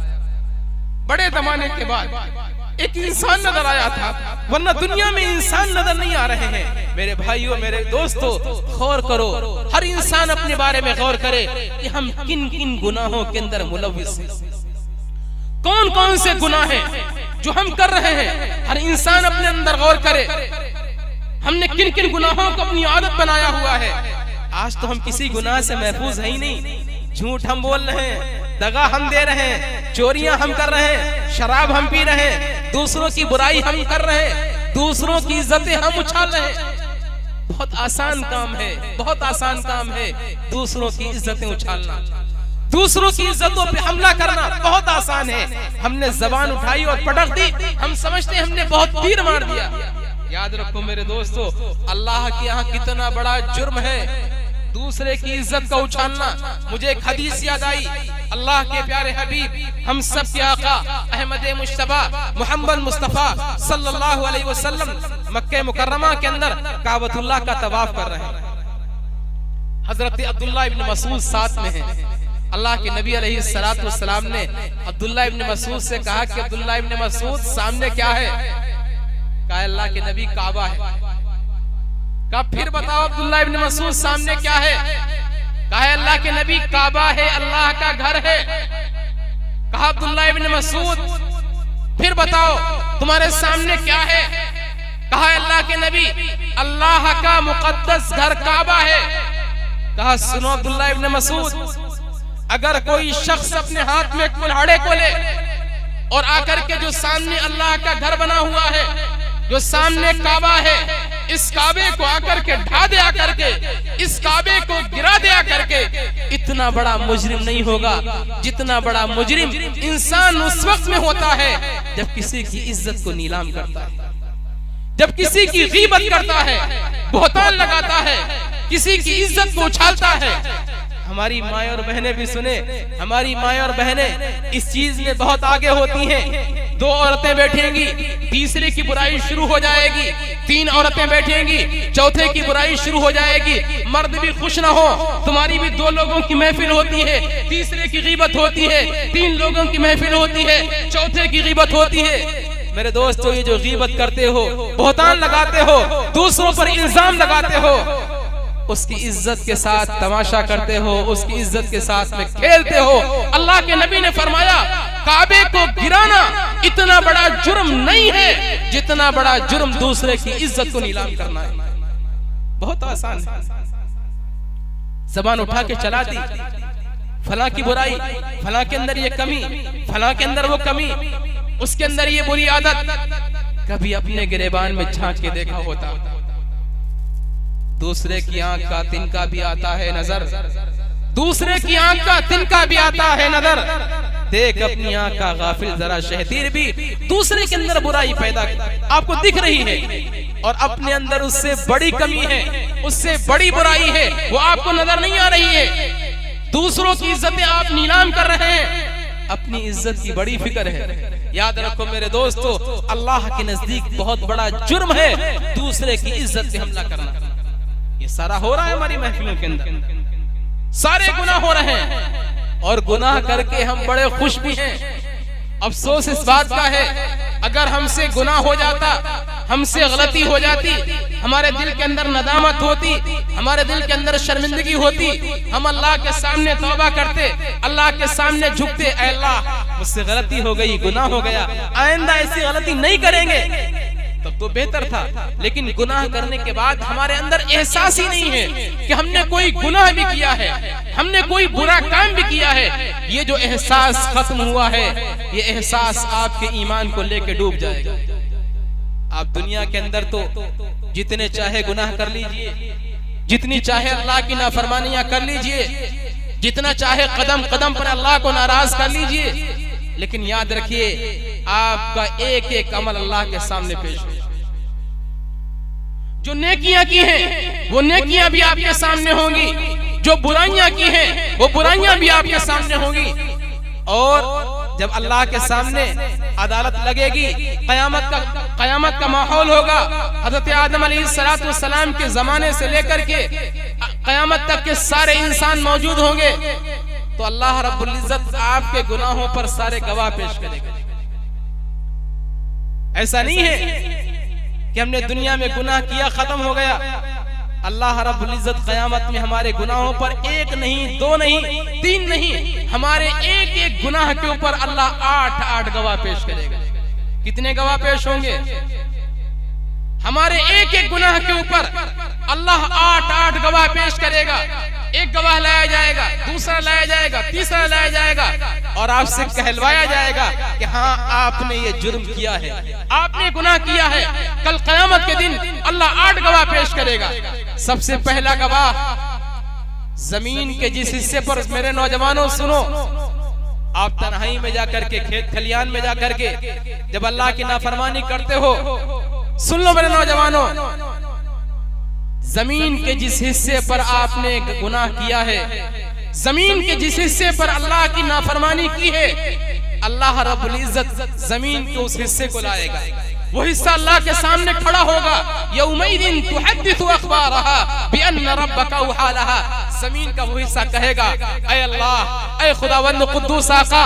बड़े जमाने के बाद एक इंसान नजर आया था, वरना दुनिया में इंसान नजर नहीं आ रहे हैं। मेरे भाइयों, मेरे दोस्तों, गौर करो, हर इंसान अपने बारे में गौर करे कि हम किन किन गुनाहों के अंदर मुलव्विस हैं, कौन कौन से गुनाह हैं जो हम कर रहे हैं। हर इंसान अपने अंदर गौर करे, हमने किन किन गुनाहों को अपनी आदत बनाया हुआ है। आज तो हम किसी गुनाह से महफूज है ही नहीं, झूठ हम बोल रहे हैं, दगा हम दे रहे हैं, चोरियां हम कर रहे हैं, शराब हम पी रहे हैं, दूसरों की बुराई हम कर रहे हैं, दूसरों की इज्जतें हम उछाल रहे हैं। बहुत आसान काम है, बहुत आसान काम है दूसरों की इज्जतें उछालना, दूसरों की इज्जतों पे हमला करना बहुत आसान है। हमने जबान उठाई और पटक दी, हम समझते हैं हमने बहुत तीर मार दिया। याद रखो मेरे दोस्तों, अल्लाह के यहाँ कितना बड़ा जुर्म है दूसरे की इज्जत का उछालना। मुझे एक हदीस याद आई, अल्लाह के प्यारे हबीब, हम सब के आका अहमद मुश्तबा मोहम्मद मुस्तफा सल्लल्लाहु अलैहि वसल्लम मक्के मुकर्रमा के अंदर काबतुल्लाह का तवाफ कर रहे हैं। हजरत अब्दुल्लाह इब्न मसूद साथ में है। अल्लाह के नबी अलैहि सलातो वस्सलाम ने अब्दुल्लाह इब्न मसूद से कहा कि अब्दुल्लाह इब्न मसूद सामने क्या है? कहा अल्लाह के नबी काबा है। कहा फिर बताओ अब्दुल्लाह इब्न मसूद सामने क्या है? कहा अल्लाह के नबी काबा है, अल्लाह का घर है। कहा अब्दुल्लाह इब्न मसूद फिर बताओ तुम्हारे सामने क्या है? कहा अल्लाह के नबी अल्लाह का मुकद्दस घर काबा है। कहा सुनो अब्दुल्लाह इब्न मसूद, अगर कोई शख्स अपने हाथ में कुल्हाड़े को ले और आकर के जो सामने अल्लाह का घर बना हुआ है, जो सामने काबा है, इस काबे को आकर के ढा दे, आकर के इस काबे को गिरा दे आकर के, इतना बड़ा मुजरिम नहीं होगा जितना बड़ा मुजरिम इंसान उस वक्त में होता है जब किसी की इज्जत को नीलाम करता है, जब किसी की गीबत करता है, बहतान लगाता है, किसी की इज्जत को उछालता है। हमारी माएं और बहनें भी सुने, हमारी माएं और बहनें इस चीज में बहुत आगे होती हैं। दो औरतें बैठेंगी, तीसरे की बुराई शुरू हो जाएगी, तीन औरतें बैठेंगी, चौथे की बुराई शुरू हो जाएगी। मर्द भी खुश ना हो, तुम्हारी भी दो लोगों की महफिल होती है, तीसरे की गीबत होती है, तीन लोगों की महफिल होती है, चौथे की गीबत होती है। मेरे दोस्तों, ये जो गीबत करते हो, बहतान लगाते हो, दूसरों पर इल्जाम लगाते हो, उसकी इज्जत के साथ तमाशा करते हो, उसकी इज्जत के साथ में खेलते हो। अल्लाह के नबी ने फरमाया काबे को गिराना इतना बड़ा जुर्म नहीं है जितना बड़ा जुर्म दूसरे की इज्जत को नीलाम करना है। बहुत आसान है। जबान उठा के चला दी, फला की बुराई, फला के अंदर ये कमी, फला के अंदर वो कमी, उसके अंदर ये बुरी आदत। कभी अपने गिरेबान में झांक के देखा होता? दूसरे की आंख का तिनका भी आता है नजर, दूसरे की आंख का तिनका भी आता है नजर। देख अपनी आंख का गाफिल जरा शहतीर भी दूसरे के अंदर बुराई पैदा आपको दिख रही है और अपने अंदर उससे बड़ी कमी है, उससे बड़ी बुराई है, वो आपको नजर नहीं आ रही है। दूसरों की इज्जतें आप नीलाम कर रहे हैं, अपनी इज्जत की बड़ी फिक्र है। याद रखो मेरे दोस्तों, अल्लाह के नजदीक बहुत बड़ा जुर्म है दूसरे की इज्जत पे हमला करना। ये सारा हो रहा है हमारी महफिलों के अंदर, सारे गुनाह हो रहे हैं और गुनाह करके हम बड़े खुश भी हैं। अफसोस इस बात का है, अगर हमसे गुनाह हो जाता, हमसे गलती हो जाती, हमारे दिल के अंदर नदामत होती, हमारे दिल के अंदर शर्मिंदगी होती, हम अल्लाह के सामने तौबा करते, अल्लाह के सामने झुकते, ऐ अल्लाह मुझसे गलती हो गई, गुनाह हो गया, आइंदा ऐसी गलती नहीं करेंगे, तब तो बेहतर था। लेकिन गुनाह करने के बाद हमारे अंदर एहसास ही नहीं है कि हमने कोई गुनाह भी किया है, हमने कोई बुरा काम भी किया है। ये जो एहसास खत्म हुआ है, ये एहसास आपके ईमान को लेके डूब जाएगा। आप दुनिया के अंदर तो जितने चाहे गुनाह कर लीजिए, जितनी चाहे अल्लाह की नाफरमानियां कर लीजिए, जितना चाहे कदम कदम पर अल्लाह को नाराज कर लीजिए, लेकिन याद रखिए आपका एक एक अमल अल्लाह के सामने पेश हो। जो नेकियां की हैं वो नेकियां भी आपके सामने होंगी, जो बुराइयां की हैं वो बुराइयां भी आपके सामने होंगी। और जब अल्लाह के सामने अदालत लगेगी, कयामत का माहौल होगा। हजरत आदम अलैहिस्सलाम के जमाने से लेकर के कयामत तक के सारे इंसान मौजूद होंगे, तो अल्लाह रब्बुल इज्जत आपके गुनाहों पर सारे गवाह पेश करेगा। ऐसा नहीं है कि हमने दुनिया में गुनाह किया खत्म हो गया। अल्लाह रब्बुल इज्जत क़यामत में हमारे गुनाहों पर एक नहीं, दो नहीं, तीन नहीं, हमारे एक एक गुनाह के ऊपर अल्लाह 8-8 गवाह पेश करेगा। कितने गवाह पेश होंगे? हमारे एक एक गुनाह के ऊपर अल्लाह 8-8 गवाह पेश करेगा। एक गवाह लाया जाएगा, दूसरा लाया जाएगा, तीसरा लाया जाएगा और आपसे कहलवाया जाएगा कि हाँ आपने ये जुर्म किया है, आपने गुनाह किया है। कल क़यामत के दिन अल्लाह 8 गवाह पेश करेगा। सबसे पहला गवाह, जमीन के जिस हिस्से पर, मेरे नौजवानों सुनो, आप तन्हाई में जाकर के, खेत खलियान में जाकर के जब अल्लाह की नाफरमानी करते हो, सुन लो मेरे नौजवानों, जमीन के जिस हिस्से पर आपने गुनाह किया है, जमीन के जिस हिस्से पर अल्लाह की नाफरमानी की है, अल्लाह रब्बुल इज्जत जमीन के उस हिस्से को लाएगा। वो हिस्सा अल्लाह के सामने खड़ा होगा। यौमइदिन तुहद्दिसु अखबारहा बिअन्न रब्बका औहालहा। जमीन का वो हिस्सा कहेगा, ऐ अल्लाह, ऐ खुदावंद कुद्दूस आका,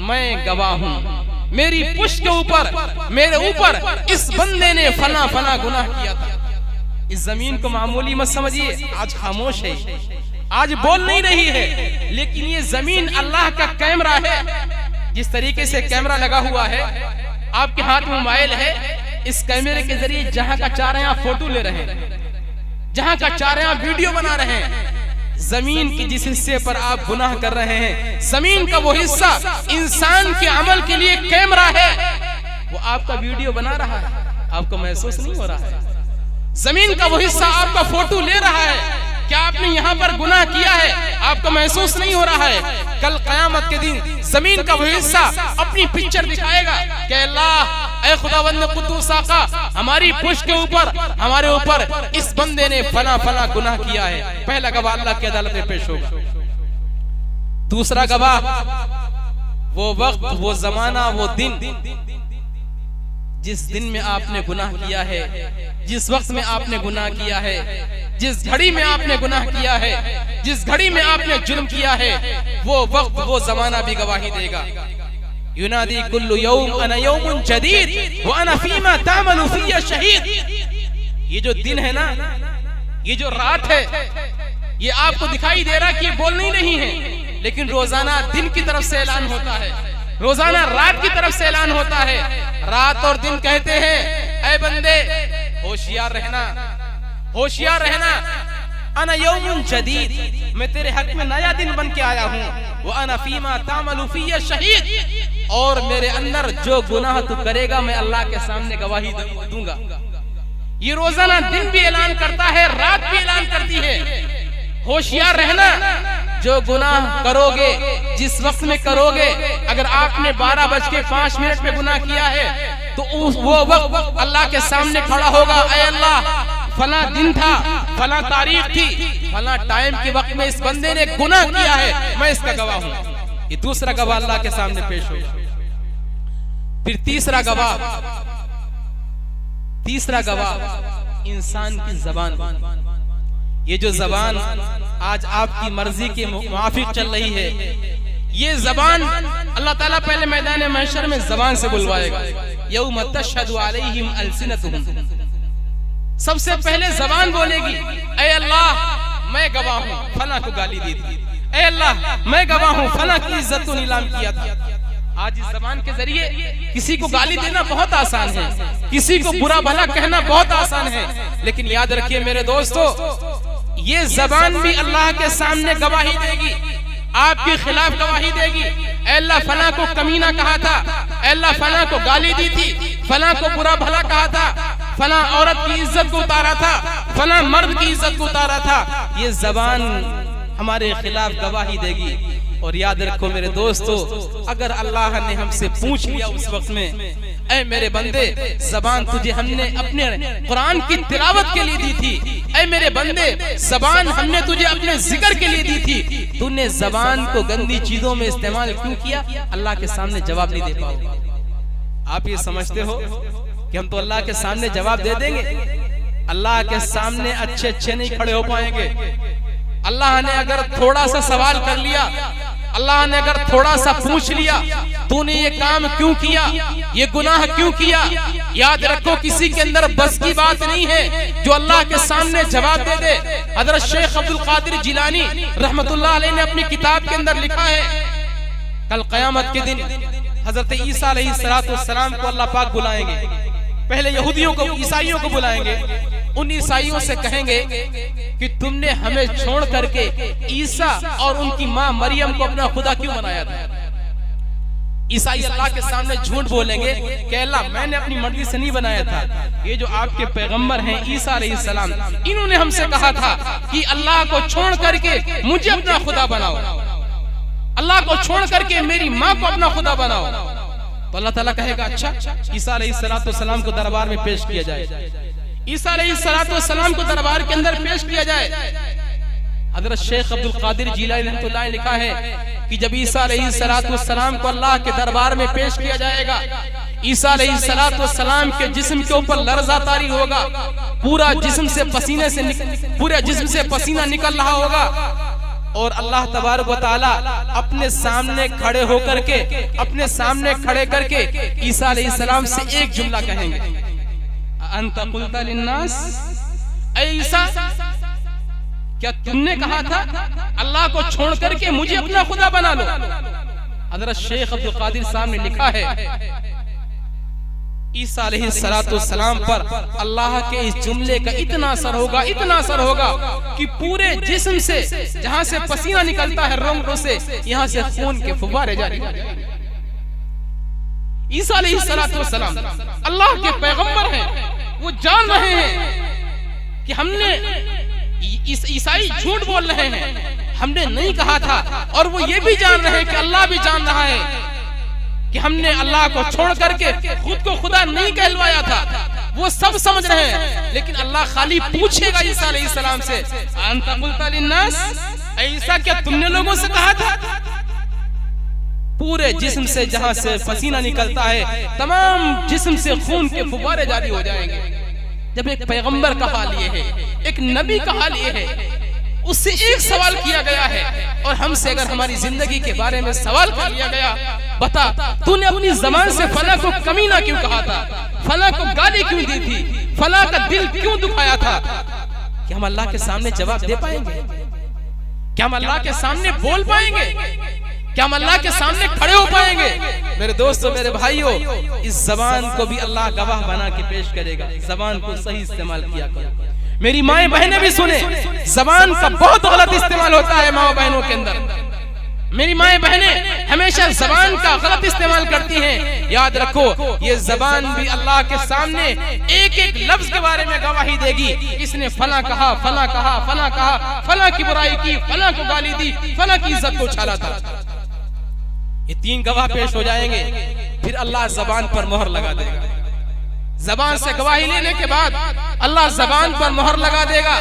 मैं गवाह हूँ, मेरी पुश्त के ऊपर, मेरे ऊपर इस बंदे ने फला फला गुनाह किया था। इस जमीन को मामूली मत समझिए, आज खामोश है, आज बोल नहीं रही है, लेकिन ये जमीन अल्लाह का कैमरा है। जिस तरीके से कैमरा लगा हुआ है, आपके हाथ में मोबाइल है, इस कैमरे के जरिए जहां का चाह रहे हैं आप फोटो ले रहे हैं, जहां का चाह रहे हैं आप वीडियो बना रहे हैं। जमीन के जिस हिस्से पर आप गुनाह कर रहे हैं, जमीन का वो हिस्सा इंसान के अमल के लिए कैमरा है, वो आपका वीडियो बना रहा है, आपको महसूस नहीं हो रहा है। जमीन का वो हिस्सा आपका फोटो ले रहा है, क्या आपने यहाँ पर गुनाह किया है, आपको महसूस नहीं हो रहा है। कल क़यामत के दिन जमीन का वो हिस्सा अपनी पिक्चर दिखाएगा कि अल्लाह, ऐ खुदावंद कुद्दूस आका, हमारी पुश्त के ऊपर, हमारे ऊपर इस बंदे ने फला फला गुनाह किया है। पहला गवाह अल्लाह की अदालत में पेश होगा। दूसरा गवाह, वो वक्त, वो जमाना, वो दिन, जिस दिन में आपने गुनाह किया है, जिस वक्त में आपने गुनाह किया है, जिस घड़ी में आपने गुनाह किया है, जिस घड़ी में आपने जुर्म किया है, वो वक्त, वो जमाना भी गवाही देगा। युनादी कुल्लु यौम अना यौमुन जदीद व अना फीमा तामलु फिया शहीद। ये जो दिन है ना, ये जो रात है, ये आपको दिखाई दे रहा कि ये बोल नहीं रही है, लेकिन रोजाना दिन की तरफ से ऐलान होता है, रोजाना रात की तरफ से ऐलान होता है। रात और दिन कहते हैं, ऐ बंदे होशियार रहना, होशियार रहना, अना यौमुन जदीद, मैं तेरे हक में नया दिन बन के आया हूँ, वो अना फीमा तामलु फिया शहीद, और मेरे अंदर जो गुनाह तू करेगा मैं अल्लाह के सामने गवाही दूंगा। ये रोजाना दिन भी ऐलान करता है, रात भी ऐलान करती है, होशियार रहना, जो गुनाह करोगे, जिस वक्त में करोगे, अगर आपने 12:05 में गुनाह किया है तो वो वक्त अल्लाह के सामने खड़ा होगा, ऐ अल्लाह, फला दिन था, फला तारीख थी, फला टाइम के वक्त में इस बंदे ने गुनाह किया है, मैं इसका गवाह हूँ। ये दूसरा गवाह अल्लाह के सामने पेश होगा। फिर तीसरा गवाह, तीसरा गवाह इंसान की जबान। ये जो जबान आज आपकी मर्जी के मुआफिक चल रही है, ये जबान अल्लाह ताला पहले मैदान महशर में जबान से बुलवाएगा। यौम तशहदु अलैहिम अलसिनतुहुम, सबसे पहले जबान बोलेगी, ऐ अल्लाह, मैं गवाह हूँ, फला को गाली दी थी, ऐ अल्लाह, मैं गवाह हूँ, फला की इज्जत को नीलाम किया था। आज इस जबान के जरिए किसी को गाली देना बहुत आसान है, किसी को बुरा भला कहना बहुत आसान है, लेकिन याद रखिए मेरे दोस्तों, ये जबान भी अल्लाह के सामने गवाही देगी, आपके खिलाफ गवाही देगी। अल्लाह फला को कमीना कहा था, अल्लाह फला को गाली दी थी, फला को बुरा भला कहा था, फला औरत की इज्जत को उतारा था, फला मर्द की इज्जत को उतारा था। ये जबान हमारे खिलाफ गवाही देगी। और याद रखो मेरे दोस्तों, अगर अल्लाह ने हमसे पूछ लिया उस वक्त में, ऐ मेरे बंदे, जबान तुझे हमने अपने कुरान की तिलावत के लिए दी थी, ऐ मेरे बंदे, जबान हमने तुझे अपने जिक्र के लिए दी थी, तूने जबान को गंदी चीजों में इस्तेमाल क्यों किया? अल्लाह के सामने जवाब नहीं दे पाओगे। आप ये समझते हो कि हम तो अल्लाह के सामने जवाब दे देंगे? अल्लाह के सामने अच्छे अच्छे नहीं खड़े हो पाएंगे। अल्लाह ने अगर थोड़ा सा सवाल कर लिया, अल्लाह ने अगर थोड़ा सा पूछ लिया, तूने ये काम क्यों किया, ये गुनाह क्यों किया, याद रखो किसी के अंदर बस की बात नहीं है जो अल्लाह के सामने जवाब दे दे। हज़रत शेख अब्दुल कादिर जिलानी रहमतुल्लाह अलैह ने अपनी किताब के अंदर लिखा है, कल क़यामत के दिन हजरत ईसा अलैहिस्सलाम को अल्लाह पाक बुलाएंगे। पहले यहूदियों को, ईसाइयों को बुलाएंगे, उन ईसाइयों से कहेंगे कि तुमने हमें छोड़ करके ईसा और उनकी मां मरियम को अपना खुदा क्यों बनाया था। ईसाई अल्लाह के सामने झूठ बोलेंगे कि अल्लाह मैंने अपनी मर्जी से नहीं बनाया था, ये जो आपके पैगंबर हैं ईसा अलैहिस्सलाम, इन्होंने हमसे कहा था कि अल्लाह को छोड़ करके मुझे अपना खुदा बनाओ, अल्लाह को छोड़ करके मेरी माँ को अपना खुदा बनाओ। तो अल्लाह ताला कहेगा अच्छा, ईसा अलैहिस्सलाम को दरबार में पेश किया जाए। ईसा अलैहिस्सलाम को दरबार के अंदर पेश किया जाए। हजरत शेख अब्दुल कादिर जिलानी रहमतुल्लाह लिखा है कि जब ईसा अलैहिस्सलाम को अल्लाह के दरबार में पेश किया जाएगा, ईसा अलैहिस्सलाम के जिस्म के ऊपर लर्जा तारी होगा, पूरा जिस्म से पसीना निकल रहा होगा, और अल्लाह तबारक व तआला अपने सामने खड़े करके ईसा अलैहिस्सलाम से एक जुमला कहेंगे, अंता कुल्ता लिन्नास, ऐ ईसा क्या तुमने कहा था अल्लाह को छोड़ करके मुझे अपना खुदा बना लो। हजरत शेख अब्दुल कादिर साहब ने लिखा है ईसा अलैहिस्सलाम पर अल्लाह के इस जुमले का इतना असर होगा कि पूरे जिस्म से जहां से पसीना निकलता है रोंगटों से, यहां से खून के फुव्वारे जारी हो जाएंगे। ईसा अलैहिस्सलाम अल्लाह के पैगंबर हैं, वो जान रहे हैं कि हमने ईसाई झूठ बोल रहे हैं, हमने नहीं कहा था, और वो ये भी जान रहे हैं कि अल्लाह भी जान रहा है कि हमने अल्लाह को छोड़ करके खुद को खुदा नहीं कहलवाया था। वो सब समझ रहे हैं, लेकिन अल्लाह खाली पूछेगा ईसा अलैहिस्सलाम से, अंता कुल्ता लिन्नास, ईसा क्या तुमने लोगों से कहा था। पूरे जिस्म से जहां से पसीना निकलता है, तमाम जिस्म से खून के फुव्वारे जारी हो जाएंगे। जब एक पैगंबर का हाल ये है, एक नबी का हाल ये है, उससे एक सवाल किया गया है, और हमसे अगर हमारी जिंदगी के बारे में सवाल कर लिया गया, बता तूने अपनी ज़बान से फला को कमीना क्यों कहा था, फला को गाली क्यों दी थी, फला का दिल क्यों दुखाया था। क्या हम अल्लाह के सामने जवाब दे पाएंगे? क्या हम अल्लाह के सामने बोल पाएंगे? क्या हम अल्लाह के सामने खड़े हो पाएंगे? मेरे दोस्तों, मेरे भाइयों, इस जबान को भी अल्लाह गवाह बना के पेश करेगा। जबान को सही इस्तेमाल किया करो। मेरी माएं बहनें भी सुने, जबान का बहुत गलत इस्तेमाल होता है माँ बहनों के अंदर। मेरी माएं बहनें हमेशा जबान का गलत इस्तेमाल करती हैं। याद रखो, ये जबान भी अल्लाह के सामने एक एक लफ्ज के बारे में गवाही देगी। इसने फला कहा, फला कहा, फला कहा, फला की बुराई की, फला को गाली दी, फला की इज्जत को उछाला था। ये तीन गवाह पेश हो जाएंगे, फिर अल्लाह जबान पर मोहर लगा देगा। जबान से गवाही लेने के बाद अल्लाह जबान पर मोहर लगा देगा,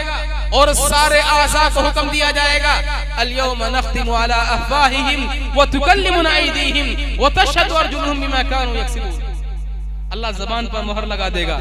और सारे आज़ा को हुक्म दिया जाएगा, अल-यौमा नख्तिमु अला अफ़वाहिहिम व तुकल्लिमुना अयदीहिम व तशहदु अर्जुलुहुम बिमा कानू यक्सिबून। अल्लाह जबान पर मोहर लगा देगा,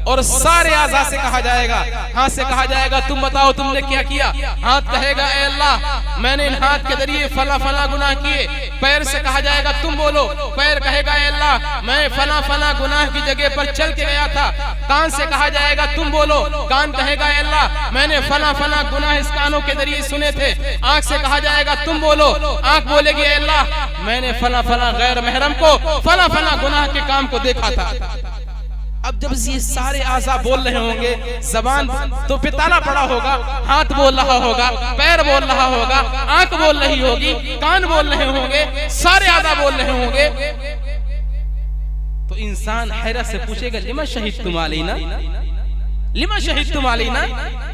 और सारे आज़ा से कहा जाएगा, हाथ से कहा जाएगा तुम बताओ तुमने क्या किया। हाथ कहेगा ए अल्लाह मैंने इन हाथ के जरिए फला फला गुनाह किए। पैर से कहा जाएगा तुम बोलो। पैर कहेगा ए अल्लाह मैं फला फला गुनाह की जगह पर चल के गया था। कान से कहा जाएगा तुम बोलो। कान कहेगा ए अल्लाह मैंने फला फला गुनाह इस कानों के जरिए सुने थे। आंख से कहा जाएगा तुम बोलो। आंख बोलेगी ए अल्लाह मैंने फला फला गैर महरम को फला फला गुनाह के काम को देखा था। अब जब ये सारे आज़ा बोल रहे होंगे, जबान तो पे ताला पड़ा होगा, हाथ बोल रहा होगा, पैर बोल रहा होगा, आंख बोल रही होगी, कान बोल रहे होंगे, सारे आज़ा बोल रहे होंगे, तो इंसान हैरत से पूछेगा लिमा शहीदतुम अलैना, लिमा शहीदतुम अलैना।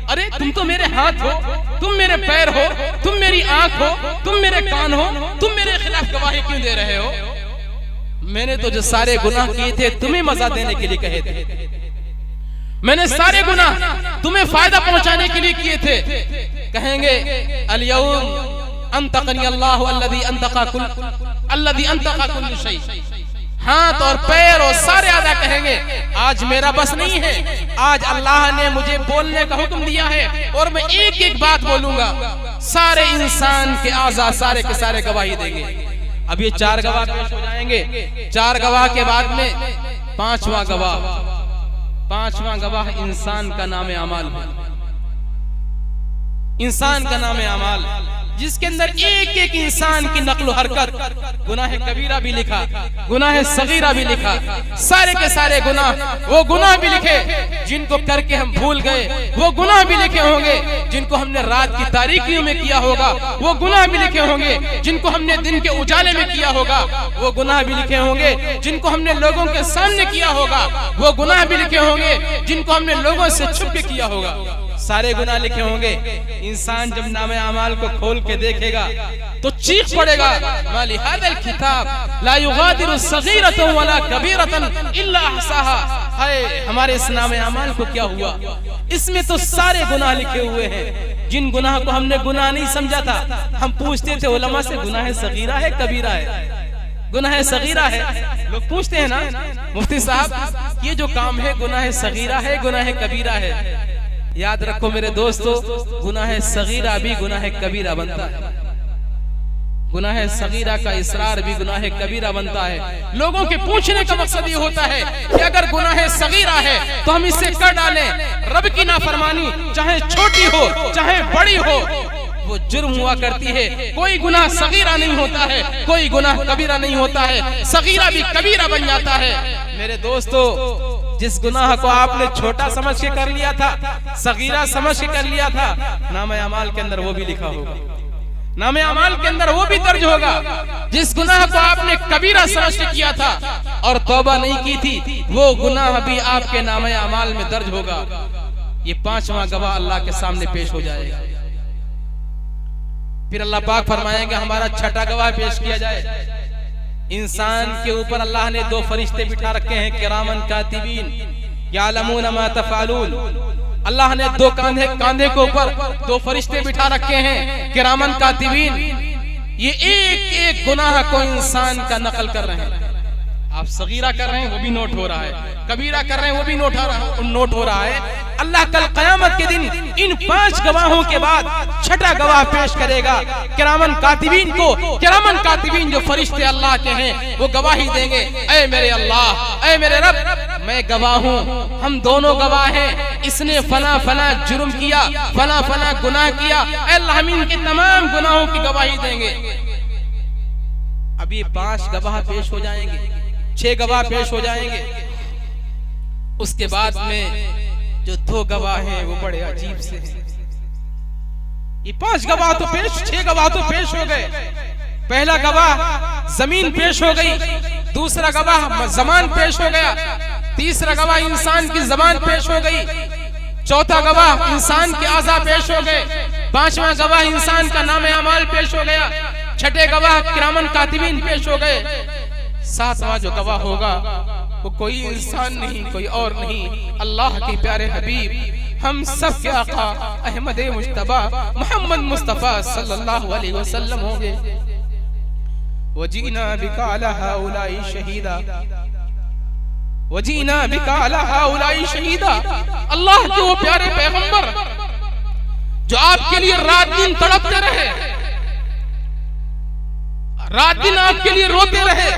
अरे तुम तो मेरे हाथ हो, तुम मेरे पैर हो, तुम मेरी आंख हो, तुम मेरे कान हो, तुम मेरे खिलाफ गवाही क्यों दे रहे हो? मैंने तो जो सारे गुनाह किए थे तुम्हें मजा देने के लिए कहे थे। मैंने सारे गुनाह तुम्हें फायदा पहुंचाने के लिए किए थे। कहेंगे अल-यौम अंतकनी अल्लाहु अल्लज़ी अंतका कुल्ल शै। हाथ और पैर और सारे आज़ा कहेंगे आज मेरा बस नहीं है, आज अल्लाह ने मुझे बोलने का हुक्म दिया है और मैं एक एक बात बोलूंगा। सारे इंसान के आज़ा सारे के सारे गवाही देंगे। अब ये चार गवाह पेश हो जाएंगे। चार गवाह के बाद में पांचवा गवाह इंसान का नाम अमाल है। इंसान का नाम अमाल जिसके अंदर एक एक इंसान की नक्ल हरकत, गुनाह कबीरा भी लिखा, गुनाह सगीरा भी लिखा, सारे के सारे गुनाह, वो गुनाह भी लिखे जिनको करके हम भूल गए, वो गुनाह भी लिखे होंगे जिनको हमने रात की तारीकियों में किया होगा, वो गुनाह भी लिखे होंगे जिनको हमने दिन के उजाले में किया होगा, वो गुनाह भी लिखे होंगे जिनको हमने लोगों के सामने किया होगा, वो गुनाह भी लिखे होंगे जिनको हमने लोगों से छुप के किया होगा, सारे गुनाह लिखे होंगे। इंसान जब नामे अमाल को खोल के देखेगा तो चीख पड़ेगा, माली हादिल किताब ला युगादिरु सगीरतन वला कबीरतन इल्ला अहसाहा। हाय, हमारे इस नामे अमाल को क्या हुआ? इसमें तो सारे गुनाह लिखे हुए हैं। जिन गुनाह को हमने गुनाह नहीं समझा था, हम पूछते थे उलमा से, गुनाह सगीरा है कबीरा है? गुनाह सगीरा है, लोग पूछते हैं ना मुफ्ती साहब, ये जो काम है गुनाह सगीरा है गुनाह कबीरा है? याद रखो मेरे दोस्तों, गुनाह सगीरा भी गुनाह कबीरा बनता है। गुनाह सगीरा का इसरार भी गुनाह कबीरा बनता है। लोगों के पूछने का मकसद ये होता है कि अगर गुनाह सगीरा है तो हम इसे कर डालें। रब की नाफरमानी चाहे छोटी हो चाहे बड़ी हो, वो जुर्म हुआ करती है। कोई गुनाह सगीरा नहीं होता है, कोई गुनाह कबीरा नहीं होता है, सगीरा भी कबीरा बन जाता है। मेरे दोस्तों, जिस गुनाह को आपने छोटा समझ के कर लिया था, सगीरा समझ के कर लिया था, नामे अमाल के अंदर वो भी लिखा होगा, नामे अमाल के अंदर वो भी दर्ज होगा। जिस गुनाह को आपने कबीरा समझ के किया था और तौबा नहीं की थी, वो गुनाह भी आपके नामे अमाल में दर्ज होगा। ये पांचवा गवाह अल्लाह के सामने पेश हो जाएगा। फिर अल्लाह पाक फरमाएंगे हमारा छठा गवाह पेश किया जाए। इंसान के ऊपर अल्लाह ने दो फरिश्ते बिठा रखे हैं, किरामन कातिबीन यालमून मा तफअलून। अल्लाह ने दो कांधे के ऊपर दो फरिश्ते बिठा रखे हैं, किरामन कातिबीन। ये एक एक गुनाह को इंसान का नकल कर रहे हैं। आप सगीरा कर रहे हैं वो भी नोट हो रहा है, कबीरा कर रहे हैं वो भी नोट हो रहा है। अल्लाह कल कयामत के दिन इन पांच गवाहों के बाद छठा गवाह पेश करेगा, किरामन कातिबीन को। किरामन कातिबीन जो फरिश्ते अल्लाह के हैं, वो गवाही देंगे, ऐ मेरे अल्लाह, ऐ मेरे रब, मैं गवाह हूँ, हम दोनों गवाह हैं। इसने फला फला जुर्म किया, फला फला गुनाह किया, अल्लाह हम इनके तमाम गुनाहों की गवाही देंगे। अब ये पांच गवाह पेश हो जाएंगे, 6 गवाह पेश हो जाएंगे। उसके बाद में जो 2 गवाह हैं वो बड़े अजीब से हैं। ये 5 गवाह तो पेश, 6 गवाह तो पेश हो गए। पहला गवाह जमीन पेश हो गई, दूसरा गवाह जमान पेश हो गया, तीसरा गवाह इंसान की जबान पेश हो गई, चौथा गवाह इंसान के आज़ा पेश हो गए, पांचवा गवाह इंसान का नामे अमाल पेश हो गया, छठे गवाह किरामन कातिबीन पेश हो गए, सातवां जो गवाह होगा वो कोई इंसान नहीं, कोई और नहीं, अल्लाह के प्यारे हबीब हम सब के आका अहमद मुज्तबा मोहम्मद मुस्तफा सल्लल्लाहु अलैहि वसल्लम होंगे। वजीना बिका अला हाउलाई शहीदा, वजीना बिका अला हाउलाई शहीदा। अल्लाह के वो प्यारे पैगंबर जो आपके लिए रात दिन तड़पते रहे, रात दिन आपके लिए रोते रहे,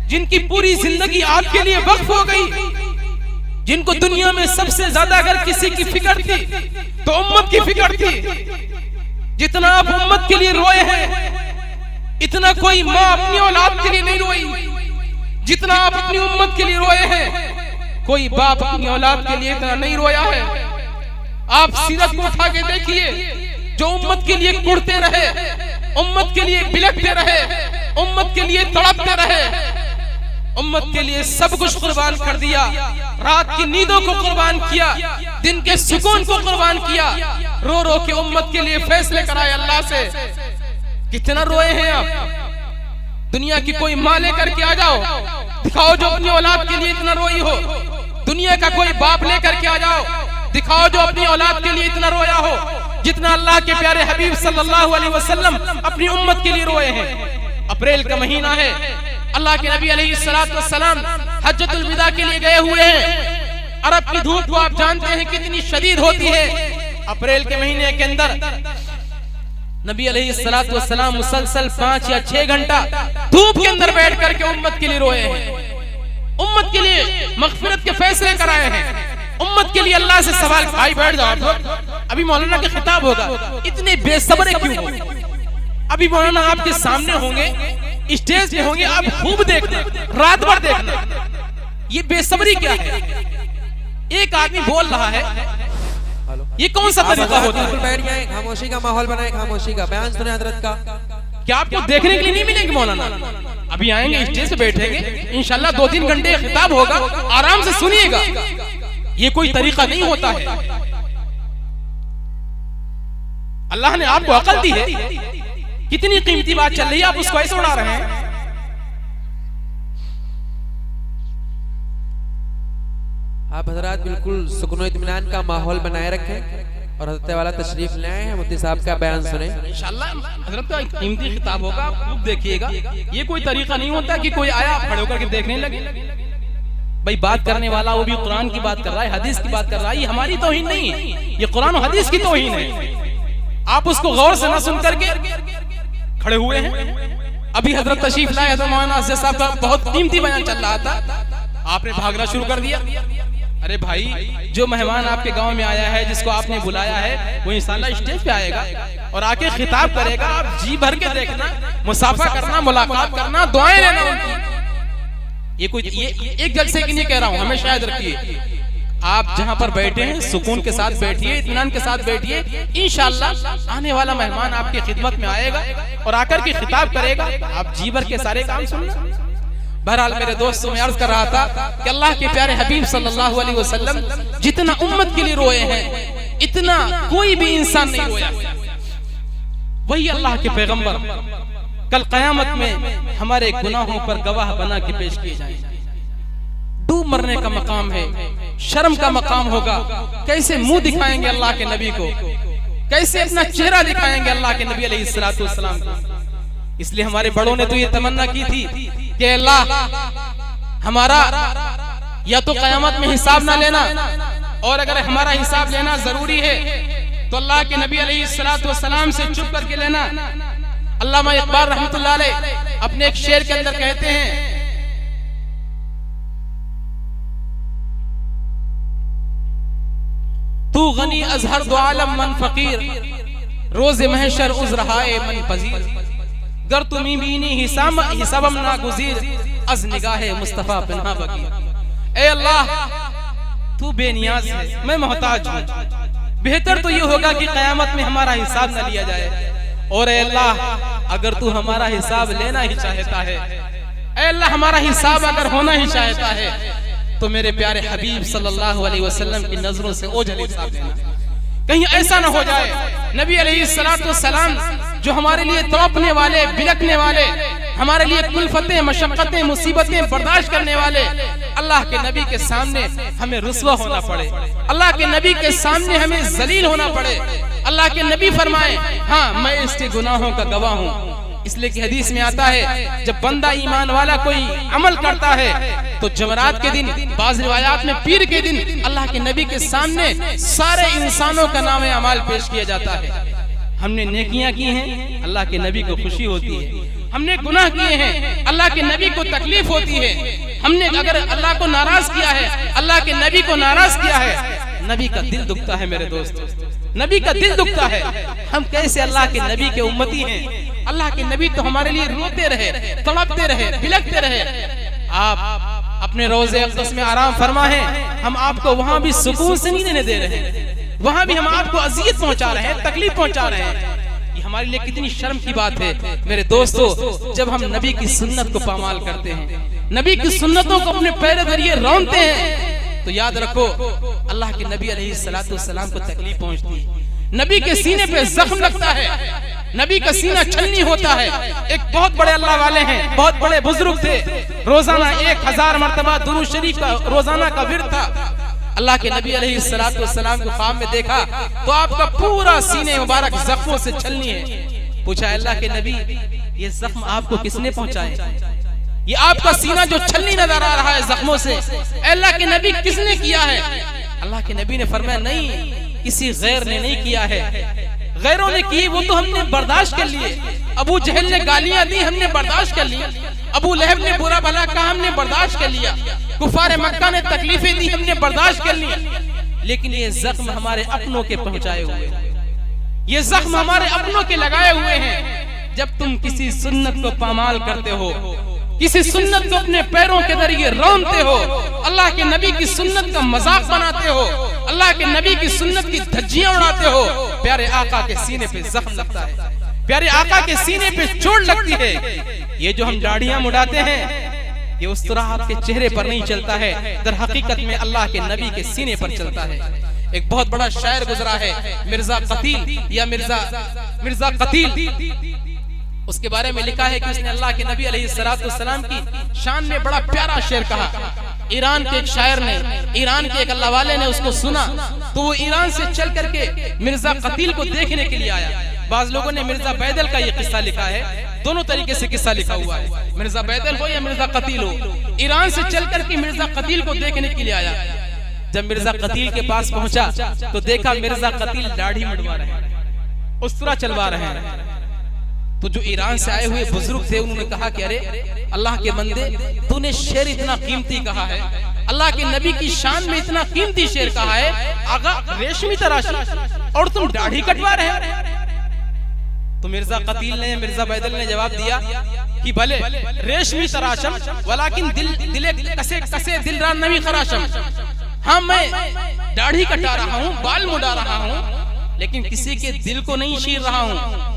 जिनकी पूरी जिंदगी आपके लिए वक्फ हो गई, जिनको दुनिया में सबसे ज्यादा अगर किसी की फिक्र थी तो उम्मत की फिक्र थी। जितना आप उम्मत के लिए रोए हैं, इतना कोई माँ अपनी औलाद के लिए नहीं रोई। जितना आप अपनी उम्मत के लिए रोए हैं, कोई बाप अपनी औलाद के लिए इतना नहीं रोया है। आप सीरत को उठा के देखिए, जो उम्मत के लिए कुड़ते रहे, उम्मत के लिए बिलखते रहे, उम्मत के लिए तड़पते रहे, उम्मत के लिए सब कुछ कुर्बान कर दिया, रात की नींदों को कुर्बान किया, दिन के सुकून को कुर्बान किया, रो रो के उम्मत के लिए फैसले कराए अल्लाह से। कितना रोए हैं आप? दुनिया की कोई माँ लेकर के आ जाओ, दिखाओ जो अपनी औलाद के लिए इतना रोई हो। दुनिया का कोई बाप लेकर के आ जाओ, दिखाओ जो अपनी औलाद के लिए इतना रोया हो, जितना अल्लाह के प्यारे हबीब सल्लल्लाहु अलैहि वसल्लम अपनी उम्मत के लिए रोए हैं। अप्रैल का महीना है, अल्लाह के नबी अलैहिस्सलातु वस्सलाम हज्जतुल विदा के लिए गए हुए हैं। अरब की धूप को आप जानते हैं कितनी शदीद होती है। अप्रैल के महीने के अंदर नबी अलैहिस्सलातु वस्सलाम मुसलसल 5 या 6 घंटा धूप के अंदर बैठ करके उम्मत के लिए रोए हैं, उम्मत के लिए मगफिरत के फैसले कराए हैं, उम्मत के लिए अल्लाह से सवाल। भाई बैठ जाओ, अभी मौलाना का खिताब होगा। इतने बेसब्र क्यों हो? अभी मौलाना आपके सामने होंगे, स्टेज पे होंगे, आप खूब देखना, रात भर देखना। ये बेसब्री क्या है? एक आदमी बोल रहा है, ये कौन सा तरीका होता है? बैठ जाए, खामोशी का माहौल बनाए, खामोशी का बयान सुने हजरत का। क्या आपको देखने के लिए नहीं मिलेंगे मौलाना? अभी आएंगे, स्टेज पे बैठेंगे, इंशाल्लाह 2-3 घंटे खिताब होगा, आराम से सुनिएगा। ये कोई तरीका नहीं होता है। अल्लाह ने आपको अकल दी है, कितनी कीमती बात चल रही है, आप उसको ऐसे उड़ा रहे हैं। आप हजरात बिल्कुल सुकून इत्मीनान का माहौल बनाए रखें और हजरत वाला तशरीफ ले आए हैं, मुफ्ती साहब का बयान सुने। इंशाल्लाह हजरत का कीमती खिताब होगा, आप खूब देखिएगा। ये कोई तरीका नहीं होता कि कोई आया आप खड़े होकर के देखने लगे। भाई बात करने वाला वो भी कुरान की बात कर रहा है, हदीस की बात कर रहा है। ये हमारी तौहीन नहीं है, ये कुरान और हदीस की तौहीन है। आप उसको गौर से ना सुन करके खड़े हुए हैं। अभी हजरत तशरीफ लाए, हजरत मौलाना असद साहब का बहुत कीमती बयान चल रहा था, आपने भागना शुरू कर दिया। अरे भाई, जो मेहमान आपके गांव में आया है, जिसको आपने बुलाया है, वो इंशाल्लाह स्टेज पे आएगा और आके खिताब करेगा। आप जी भर के देखना, मुसाफा करना, मुलाकात करना, दुआएं लेना उनकी। ये कोई ये एक जलसे की नहीं कह रहा हूं, हमेशा याद रखिए। आप जहां पर बैठे हैं सुकून के साथ बैठिए, इत्मीनान के साथ बैठिए। इंशाल्लाह आने वाला मेहमान आपकी खिदमत में आएगा और आकर के खिताब करेगा, आप जी भर के सारे काम सुनना। बहरहाल मेरे दोस्तों, मैं अर्ज कर रहा था कि अल्लाह के प्यारे हबीब सल्लल्लाहु अलैहि वसल्लम जितना उम्मत के लिए रोए हैं, इतना कोई भी इंसान नहीं रोया। वही अल्लाह के पैगंबर कल कयामत में हमारे गुनाहों पर गवाह बना के पेश किए जाएंगे। डूब मरने का मकाम है, शर्म का मकाम होगा। कैसे मुंह दिखाएंगे अल्लाह के नबी को, कैसे अपना चेहरा दिखाएंगे अल्लाह के नबी अलैहिस्सलातु वस्सलाम को। इसलिए हमारे बड़ों ने तो ये तमन्ना की थी कि अल्लाह हमारा या तो कयामत में हिसाब ना लेना, और अगर हमारा हिसाब लेना जरूरी है तो अल्लाह के नबी अलैहिस्सलातु वस्सलाम से चुप करके लेना। अल्लामा इकबाल रहमतुल्लाह अलैह अपने एक शेर के अंदर कहते हैं, तू गनी अजहर दो आलम मन फकीर, रोज़े महशर उज़रहाए मन पजीर, गर तुमी बीनी हिसाबम ना गुज़ीर, अज निगाहे मुस्तफा पिन्हा बगीर। ए अल्लाह, तू बेनियाज है, मैं मोहताज हूँ। बेहतर तो ये होगा कि कयामत में हमारा हिसाब न लिया जाए। और ए अल्लाह, अगर तू हमारा हिसाब लेना ही चाहता है, ए अल्लाह हमारा हिसाब अगर होना ही चाहता है, तो मेरे प्यारे हबीब सल्लल्लाहु अलैहि वसल्लम की नजरों से ओझल हिसाब लेना। कहीं ऐसा ना हो जाए नबी अलैहिस्सलातु वस्सलाम जो हमारे लिए तड़पने वाले, बिलखने वाले, हमारे लिए कुलफतें, मशक्कतें, मुसीबतें बर्दाश्त करने वाले, अल्लाह के नबी के सामने हमें रुस्वा होना पड़े, अल्लाह के नबी के सामने हमें जलील होना पड़े। अल्लाह के नबी फरमाए, हाँ मैं इसके गुनाहों का गवाह हूँ। इसलिए कि हदीस में आता है, जब बंदा ईमान वाला कोई अमल करता है तो जमरात के दिन, बाज़ रिवायात में पीर के दिन, अल्लाह के नबी के सामने सारे इंसानों का नाम अमाल पेश किया जाता है। हमने नेकियां की हैं, अल्लाह के नबी को खुशी होती है। हमने गुनाह किए हैं, अल्लाह के नबी को तकलीफ होती है। हमने अगर अल्लाह को नाराज किया है, अल्लाह के नबी को नाराज किया है, नबी का दिल दुखता है मेरे दोस्त, नबी का दिल दुखता है। हम कैसे अल्लाह के नबी के उम्मती हैं? अल्लाह के नबी तो हमारे लिए रोते रहे, तड़पते रहे, बिलखते रहे। आप अपने रोज़े अक़दस में आराम फरमा है, हम आपको वहां भी सुकून से नहीं रहने दे रहे, वहां भी हम आपको अज़ियत पहुंचा रहे हैं, तकलीफ पहुंचा रहे हैं। ये हमारे लिए कितनी शर्म की बात है मेरे दोस्तों, जब हम नबी की सुन्नत को पामाल करते हैं, नबी की सुन्नतों को अपने पैर धरिए रौंदते हैं, तो याद रखो अल्लाह के नबी अलैहिस्सलातु वस्सलाम को तकलीफ पहुंचती है। नबी के सीने पे जख्म लगता है, नबी का सीना छलनी होता है। एक बहुत बड़े अल्लाह वाले हैं, बहुत बड़े बुजुर्ग थे, रोजाना 1000 मरतबा दुरूद शरीफ का रोजाना का विर्द था। अल्लाह के नबी अलैहिस्सलातु वस्सलाम को ख्वाब में देखा तो आपका पूरा सीने मुबारक जख्मों से छलनी है। पूछा अल्लाह के नबी, ये जख्म आपको किसने पहुंचाए? ये आपका सीना जो छलनी नजर आ रहा है जख्मों से, अल्लाह के नबी किसने किया है? अल्लाह के नबी ने फरमाया, नहीं, किसी गैर ने नहीं किया है, गैरों ने की, वो तो हमने बर्दाश्त कर लिए। अबू जहल ने गालियां दी, हमने बर्दाश्त कर लिया। अबू लहब ने बुरा भला कहा, हमने बर्दाश्त कर लिया। कुफार मक्का ने तकलीफें दी, हमने बर्दाश्त कर लिया। लेकिन ये जख्म हमारे अपनों के पहुंचाए हुए, ये जख्म हमारे अपनों के लगाए हुए हैं। जब तुम किसी सुन्नत को पामाल करते हो, किसी सुन्नत को अपने पैरों के जरिए रौंदते हो, अल्लाह के नबी की सुन्नत का मजाक बनाते हो, अल्लाह के नबी की सुन्नत की धज्जियां उड़ाते हो, प्यारे आका के सीने पे जख्म लगता है, प्यारे आका के सीने पे चोट लगती है। ये जो हम दाढ़ियां मुड़ाते हैं, ये उस तरह आपके चेहरे पर नहीं चलता है, दर हकीकत में अल्लाह के नबी के सीने पर चलता है। एक बहुत बड़ा शायर गुजरा है, मिर्जा कतील या मिर्जा कतील, उसके बारे में लिखा है कि उसने अल्लाह के नबी अलैहिस्सलाम की शान में बड़ा प्यारा शेर कहा। ईरान के एक शायर ने, ईरान के एक अल्लाह वाले ने उसको सुना, तो वो ईरान से चल करके मिर्जा कतील को देखने के लिए आया। बाज लोगों ने मिर्जा बैदल का ये किस्सा लिखा है, दोनों तरीके से किस्सा लिखा हुआ है, मिर्जा बैदल हो या मिर्जा कतील हो। ईरान से चल करके मिर्जा कतील को देखने के लिए आया। जब मिर्जा कतील के पास पहुंचा तो देखा मिर्जा कतील दाढ़ी मुड़वा रहे हैं, उस्तरा चलवा रहे हैं। तो जो ईरान से आए हुए बुजुर्ग थे, उन्होंने कहा कि अरे अल्लाह के बंदे, तूने शेर इतना कीमती कहा है, अल्लाह के नबी की शान में इतना कीमती शेर कहा है, आगा रेशमी तराशी, और तुम दाढ़ी कटवा रहे हैं। तो मिर्जा कतील ने, मिर्जा बैदल ने जवाब दिया कि भले रेशमी तराशम वलाकिन दिले कसे कसे दिलरान नवी खराशम। हाँ, मैं दाढ़ी कटा रहा हूँ, बाल मुड़ा रहा हूँ, लेकिन किसी के दिल को नहीं चीर रहा हूँ।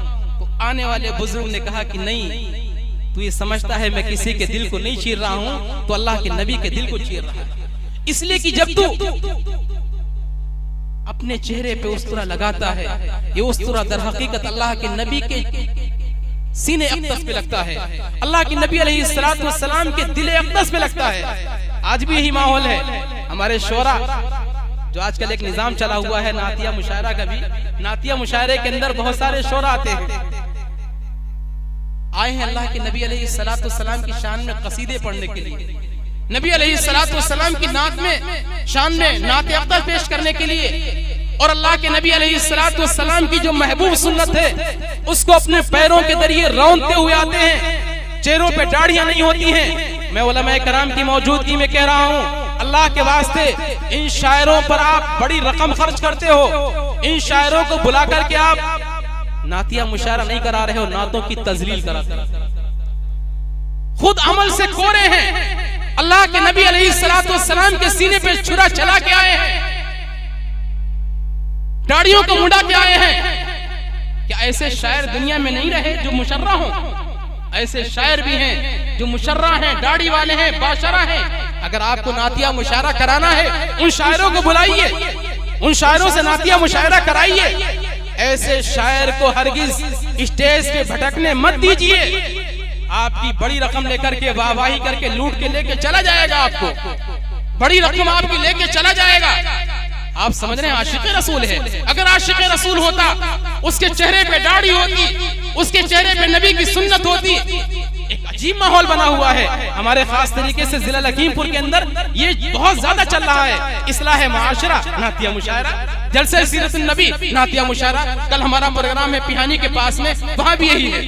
आने वाले बुजुर्ग ने कहा कि नहीं, तू ये समझता है मैं किसी के दिल को नहीं चीर रहा हूं, तो अल्लाह के नबी के दिल को चीर रहा है। इसलिए कि जब तू अपने चेहरे पे उस्तरा लगाता है, ये उस्तरा दर हकीकत अल्लाह के नबी के सीने अक़दस पे लगता है, अल्लाह के नबी अलैहिस्सलाम के दिल अक़दस पे लगता है। आज भी यही माहौल है। हमारे शोरा, जो आजकल एक निजाम चला हुआ है नातिया मुशायरा का भी, नातिया मुशायरे के अंदर बहुत सारे शोरा आते हैं, आए हैं अल्लाह के नबी अलैहिस्सलाम की शान में कसीदे पढ़ने के लिए, नबी अलैहिस्सलाम की नात में शान में नात अक़दस पेश करने के लिए, और अल्लाह के नबी अलैहिस्सलाम की जो महबूब सुन्नत है उसको अपने पैरों के जरिए रौंदते हुए आते हैं। चेहरों पे दाढ़ियां नहीं होती हैं। मैं उलमाए कराम की मौजूदगी में कह रहा हूँ, अल्लाह के वास्ते इन शायरों पर आप बड़ी रकम खर्च करते हो, इन शायरों को बुला करके आप नातिया मुशायरा नहीं करा रहे हो, नातों की तजलील कराते हो। खुद अमल से कोरे हैं, अल्लाह के नबी अलैहिस्सलाम के सीने पे छुरा चला के आए हैं, दाढ़ियों को मुड़ा के आए हैं। क्या ऐसे शायर दुनिया में नहीं रहे जो मुशर्रा हो? ऐसे शायर भी हैं जो मुशर्रा हैं, दाढ़ी वाले हैं, बाशरा हैं। अगर आपको नातिया मुशायरा कराना है, उन शायरों को बुलाइए, उन शायरों से नातिया मुशायरा कराइए। ऐसे शायर को हरगिज स्टेज पे भटकने मत दीजिए। आपकी बड़ी रकम लेकर के, वाहवाही करके, लूट के लेके चला जाएगा, आपको बड़ी रकम आपकी लेके चला जाएगा। आप समझ रहे हैं आशिक़ रसूल है। अगर आशिक़ रसूल होता, उसके चेहरे पे दाढ़ी होती, उसके चेहरे पे नबी की सुन्नत होती। एक अजीब माहौल बना हुआ है हमारे खास तरीके से जिला लखीमपुर के अंदर, ये बहुत ज्यादा चल रहा है। इस्लाह माशरा, नातिया मुशायरा, जलसे सीरतुन नबी, नातिया मुशायरा। कल हमारा प्रोग्राम है पिहानी के पास में, वहां भी यही है,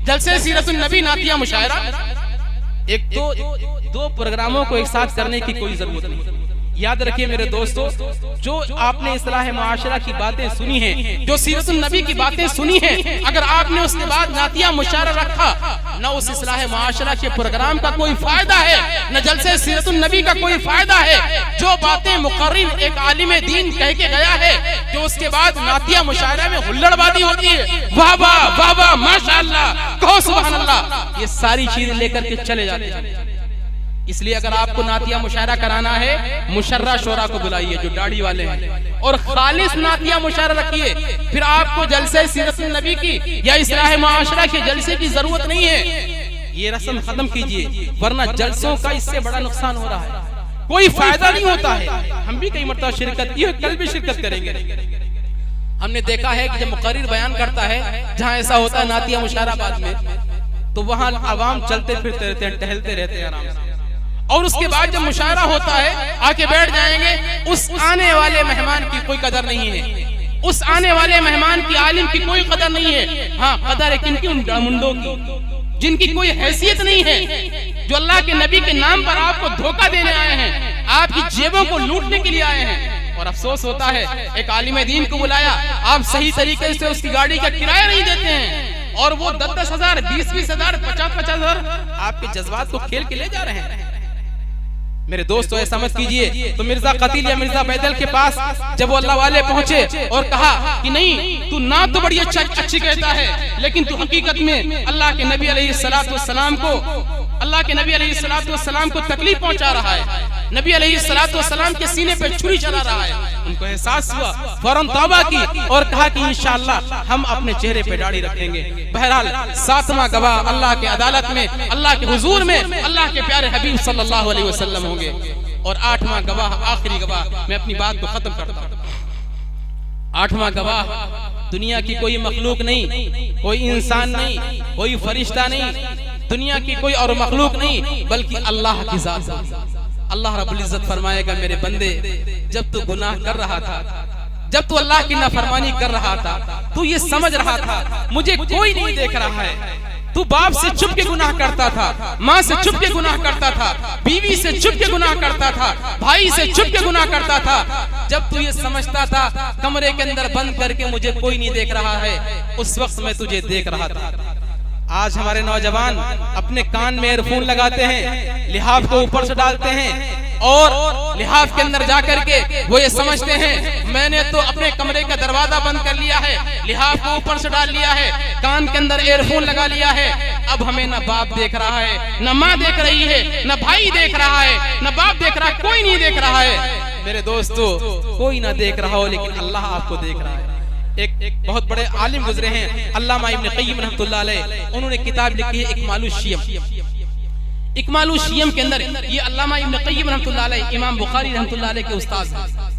जलसे सीरतुन नबी, नातिया मुशायरा। एक दो प्रोग्रामों को एक साथ करने की कोई जरूरत नहीं। याद रखिए मेरे दोस्तों, जो आपने इस्लाह माशरा की बातें सुनी हैं, जो सीरतुन नबी की बातें सुनी हैं, अगर आपने उसके बाद नातिया मुशायरा रखा, न उस इस्लाह माशरा के प्रोग्राम का कोई फायदा है, न जलसे सीरतुन नबी का कोई फायदा है। जो बातें मुकर्रिर एक आलिम दीन कह के गया है, जो उसके बाद नातिया मुशायरा में हुल्लड़बाजी होती है, वाह वाह वाह वाह माशाअल्लाह, कहो सुभान अल्लाह, ये सारी चीजें लेकर के चले जाते हैं। इसलिए अगर आपको नातिया मुशायरा कराना है, मुशर्रा शोरा को बुलाइए जो दाढ़ी वाले हैं, और खालिस नातिया मुशायरा रखिए। फिर आपको जलसे सीरतुन नबी की या इस्लाह माशरा के जलसे की जरूरत नहीं है। ये रस्म खत्म कीजिए, वरना जलसों का इससे बड़ा नुकसान हो रहा है, कोई फायदा नहीं होता है। हम भी कई मरतबा शिरकत की, कल भी शिरकत करेंगे। हमने देखा है कि जब मुकर्रिर बयान करता है, जहाँ ऐसा होता है नातिया मुशायरा बाद में, तो वहाँ आवाम चलते फिरते रहते हैं, टहलते रहते हैं आराम से, और उसके बाद जब मुशायरा होता है आके बैठ जाएंगे। उस आने वाले मेहमान की कोई कदर नहीं है, उस आने वाले मेहमान की आलिम की कोई कदर नहीं है। हाँ, कदर है किनकी? उन मुंडों की, जिनकी कोई हैसियत नहीं है, जो अल्लाह के नबी के नाम पर आपको धोखा देने आए हैं, आपकी जेबों को लूटने के लिए आए हैं। और अफसोस होता है, एक आलिम दीन को बुलाया, आप सही तरीके से उसकी गाड़ी का किराया नहीं देते हैं, और वो 10-10 हजार, 20-20 हजार, 50-50 हजार आपके जज्बात को खेल के ले जा रहे हैं। मेरे दोस्तों ऐसा मत कीजिए। तो मिर्जा कतील या मिर्जा बैदल के पास जब वो अल्लाह वाले पहुंचे और कहा कि नहीं, तू ना तो बड़ी अच्छी कहता है, लेकिन तू हकीकत में अल्लाह के नबी अलैहिस्सलातु वस्सलाम को तकलीफ पहुंचा रहा है, नबी अलैहिस्सलातु वस्सलाम के सीने पे छुरी चला रहा है। उनको एहसास हुआ, फौरन तौबा की और कहा कि इंशाअल्लाह हम अपने चेहरे पे दाढ़ी रखेंगे। बहरहाल 7वां गवाह अल्लाह के अदालत में, अल्लाह के हुजूर में अल्लाह के प्यारे हबीब सल्लल्लाहु अलैहि वसल्लम होंगे। और 8वां गवाह, आखिरी गवाह, मैं अपनी बात को खत्म करता हूँ। 8वां गवाह दुनिया की कोई मखलूक नहीं, कोई इंसान नहीं, कोई फरिश्ता नहीं, दुनिया की कोई और मखलूक नहीं, बल्कि अल्लाह की जात है। अल्लाह रब्बुल इज्जत फरमाएगा, मेरे बंदे, जब तू गुनाह कर रहा था, जब तू अल्लाह की नाफरमानी कर रहा था, तू ये समझ रहा था मुझे कोई नहीं देख रहा है। तू बाप से छुप के गुनाह करता था, माँ से छुप के गुनाह करता था, बीवी से छुप के गुनाह करता था, भाई से छुप के गुनाह करता था। जब तू ये समझता था कमरे के अंदर बंद करके मुझे कोई नहीं देख रहा है, उस वक्त मैं तुझे देख रहा था। आज हमारे नौजवान अपने कान में ईयरफोन लगाते हैं, लिहाफ को ऊपर से डालते हैं और लिहाफ के अंदर जाकर के वो ये समझते हैं मैंने तो अपने कमरे का दरवाजा बंद कर लिया है, लिहाफ को ऊपर से डाल लिया है, कान के अंदर ईयरफोन लगा लिया है। अब हमें न बाप देख रहा है, न माँ देख रही है, न भाई देख रहा है, न बाप देख रहा है, कोई नहीं देख रहा है। मेरे दोस्तों, कोई ना देख रहा हो, लेकिन अल्लाह आपको देख रहा है। एक बहुत बड़े आलिम गुजरे हैं, अल्लामा इब्न क़य्यिम रहमतुल्लाह अलैह, उन्होंने किताब लिखी है इकमालुश शियम। इकमालुश शियम के अंदर ये अल्लामा इब्न क़य्यिम रहमतुल्लाह अलैह इमाम बुखारी रहमतुल्लाह अलैह के उस्ताद हैं।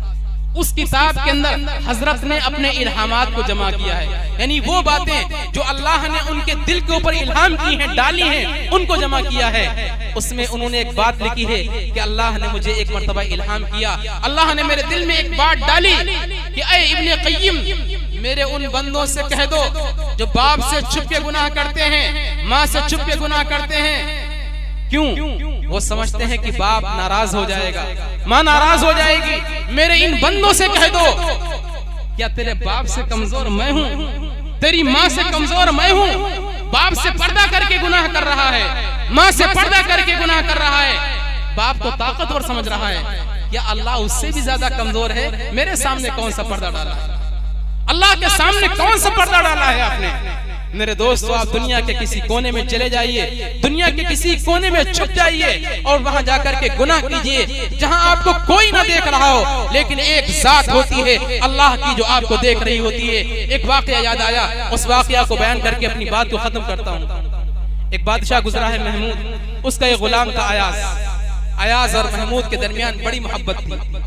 उस किताब के अंदर हजरत ने अपने इल्हामात को जमा किया है, यानी वो बातें जो अल्लाह ने उनके दिल के ऊपर इल्हाम की हैं, डाली हैं, उनको जमा किया है। उसमें उन्होंने एक बात लिखी है कि अल्लाह ने मुझे एक मर्तबा इल्हाम किया, अल्लाह ने मेरे दिल में एक बात डाली कि ऐ इब्न क़य्यिम, मेरे उन बंदों से कह दो जो बाप से छुप के गुनाह करते हैं, माँ से छुप के गुनाह करते हैं। क्यों? वो समझते हैं कि बाप नाराज हो जाएगा, माँ नाराज हो जाएगी। मेरे इन बंदों से कह दो, क्या तेरे बाप से कमजोर मैं हूँ, तेरी माँ से कमजोर मैं हूँ? बाप से पर्दा करके गुनाह कर रहा है, माँ से पर्दा करके गुनाह कर रहा है, बाप को ताकतवर समझ रहा है, क्या अल्लाह उससे भी ज्यादा कमजोर है? मेरे सामने कौन सा पर्दा डाला है? अल्लाह के सामने कौन सा पर्दा डाला है आपने? मेरे दोस्तों, आप दुनिया के किसी कोने में चले जाइए, दुनिया के किसी कोने में छुप जाइए और वहां जाकर के गुनाह कीजिए जहां आपको कोई ना देख रहा हो, लेकिन एक जात होती है अल्लाह की जो आपको देख रही होती है। एक वाकया याद आया, उस वाकया को बयान करके अपनी बात को खत्म करता हूँ। एक बादशाह गुजरा है महमूद, उसका एक गुलाम था अयाज। अयाज और महमूद के दरमियान बड़ी मोहब्बत थी,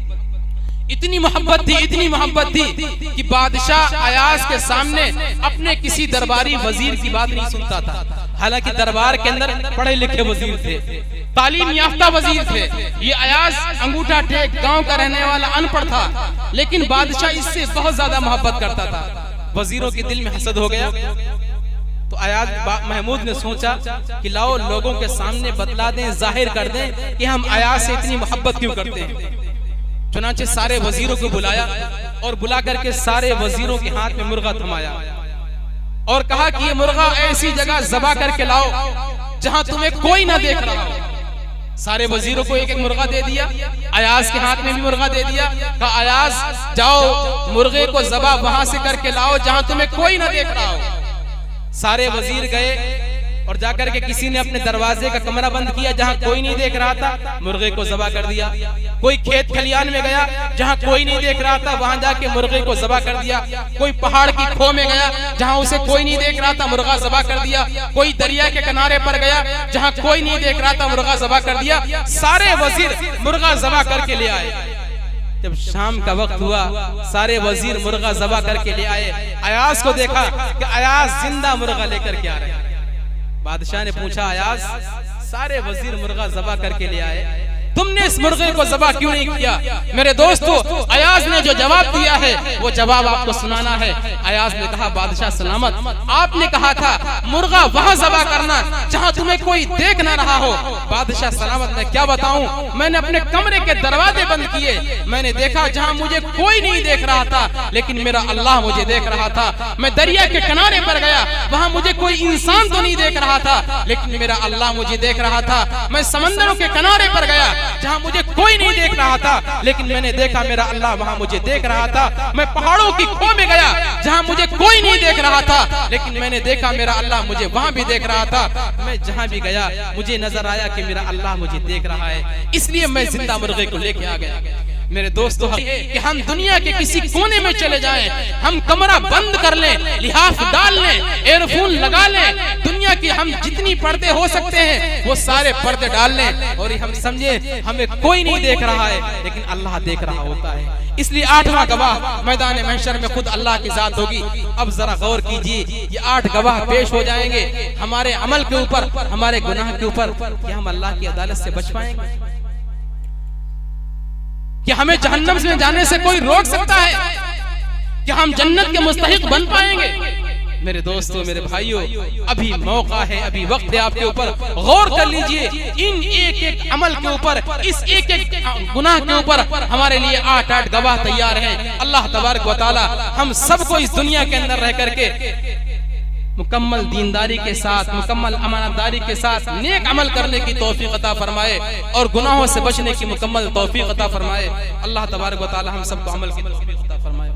इतनी मोहब्बत थी, इतनी मोहब्बत थी कि बादशाह अयाज के सामने अपने किसी दरबारी वजीर की बात नहीं सुनता था। हालांकि दरबार के अंदर पढ़े लिखे वजीर थे, तालीम याफ्ता वजीर थे। ये अयाज अंगूठा टेक गांव का रहने वाला अनपढ़ था, लेकिन बादशाह इससे बहुत ज्यादा मोहब्बत करता था। वजीरों के दिल में हसद हो गया, तो अयाज महमूद ने सोचा कि लाओ लोगों के सामने बतला दें, जाहिर कर दें कि हम अयाज से इतनी मोहब्बत क्यों करते हैं। चुनांचे सारे वजीरों को बुलाया और बुला करके सारे वजीरों के हाथ में मुर्गा थमाया और कहा कि ये मुर्गा ऐसी जगह ज़बा करके लाओ जहां तुम्हें कोई ना देख रहा हो। सारे वजीरों को एक एक मुर्गा दे दिया, अयाज के हाथ में भी मुर्गा दे दिया। कहा अयाज जाओ मुर्गे को ज़बा वहां से करके लाओ जहां तुम्हें कोई ना देख रहा हो। सारे वजीर गए और जाकर के किसी ने अपने दरवाजे का कमरा बंद किया जहां कोई नहीं देख रहा था, मुर्गे को ज़बा कर दिया। कोई खेत खलियान में गया जहां कोई नहीं देख रहा था, वहां जाके मुर्गे को ज़बा कर दिया। कोई पहाड़ की खो में गया जहां उसे कोई नहीं देख रहा था, मुर्गा ज़बा कर दिया। कोई दरिया के किनारे पर गया जहां कोई नहीं देख रहा था, मुर्गा ज़बा कर दिया। सारे वजीर मुर्गा ज़बा करके ले आए। जब शाम का वक्त हुआ, सारे वजीर मुर्गा ज़बा करके ले आए। अयाज को देखा कि अयाज जिंदा मुर्गा लेकर के आ रहे हैं। बादशाह ने पूछा, अयाज सारे वजीर मुर्गा ज़बा करके ले आए, तुमने इस मुर्गे को ज़बा क्यों नहीं किया? मेरे दोस्तों, अयाज ने जो जवाब दिया है वो जवाब आपको सुनाना है। अयाज ने कहा, बादशाह सलामत, आपने कहा था मुर्गा वहां ज़बा करना जहां तुम्हें कोई देख ना रहा हो। बादशाह सलामत, मैं क्या बताऊं, मैंने अपने कमरे के दरवाजे बंद किए, मैंने देखा जहां मुझे कोई नहीं देख रहा था, लेकिन मेरा अल्लाह मुझे देख रहा था। मैं दरिया के किनारे पर गया, वहां मुझे कोई इंसान तो नहीं देख रहा था, लेकिन मेरा अल्लाह मुझे देख रहा था। मैं समंदरों के किनारे पर गया जहाँ मुझे कोई नहीं देख रहा था, लेकिन मैंने देखा मेरा अल्लाह वहाँ मुझे देख रहा था। मैं पहाड़ों की खो में गया जहाँ मुझे कोई नहीं देख रहा था, लेकिन मैंने देखा मेरा अल्लाह मुझे वहाँ भी देख रहा था। मैं जहाँ भी गया मुझे नजर आया कि मेरा अल्लाह मुझे देख रहा है, इसलिए मैं जिंदा मुर्गे को लेके आ गया। मेरे दोस्तों कि हम दुनिया के किसी कोने में चले जाएं, हम कमरा बंद कर लें, लिहाफ डाल लें, एयरफोन लगा लें, दुनिया की हम जितनी पर्दे हो सकते हैं वो सारे पर्दे डाल लें, और हम समझे हमें कोई नहीं देख रहा है, लेकिन अल्लाह देख रहा होता है। इसलिए 8वां गवाह मैदान महशर में खुद अल्लाह की जात होगी। अब जरा गौर कीजिए, ये 8 गवाह पेश हो जाएंगे हमारे अमल के ऊपर, हमारे गुनाह के ऊपर, कि हम अल्लाह की अदालत से बच पाएंगे, कि हमें जहन्नम में जाने से कोई रोक सकता है, कि हम जन्नत के मुस्तहिक बन पाएंगे। मेरे दोस्तों, मेरे भाइयों, अभी मौका है, अभी वक्त है आपके ऊपर। गौर कर लीजिए इन एक एक अमल के ऊपर, इस एक एक गुनाह के ऊपर हमारे लिए 8 गवाह तैयार हैं। अल्लाह तबारक व तआला हम सबको इस दुनिया के अंदर रह करके मुकम्मल दीनदारी के साथ, मुकम्मल अमानतदारी के साथ नेक अमल करने की तौफीक अता फरमाए और गुनाहों से बचने की मुकम्मल तौफीक अता फरमाए। अल्लाह तबारक व तआला हम सबको अमल की तौफीक अता फरमाए।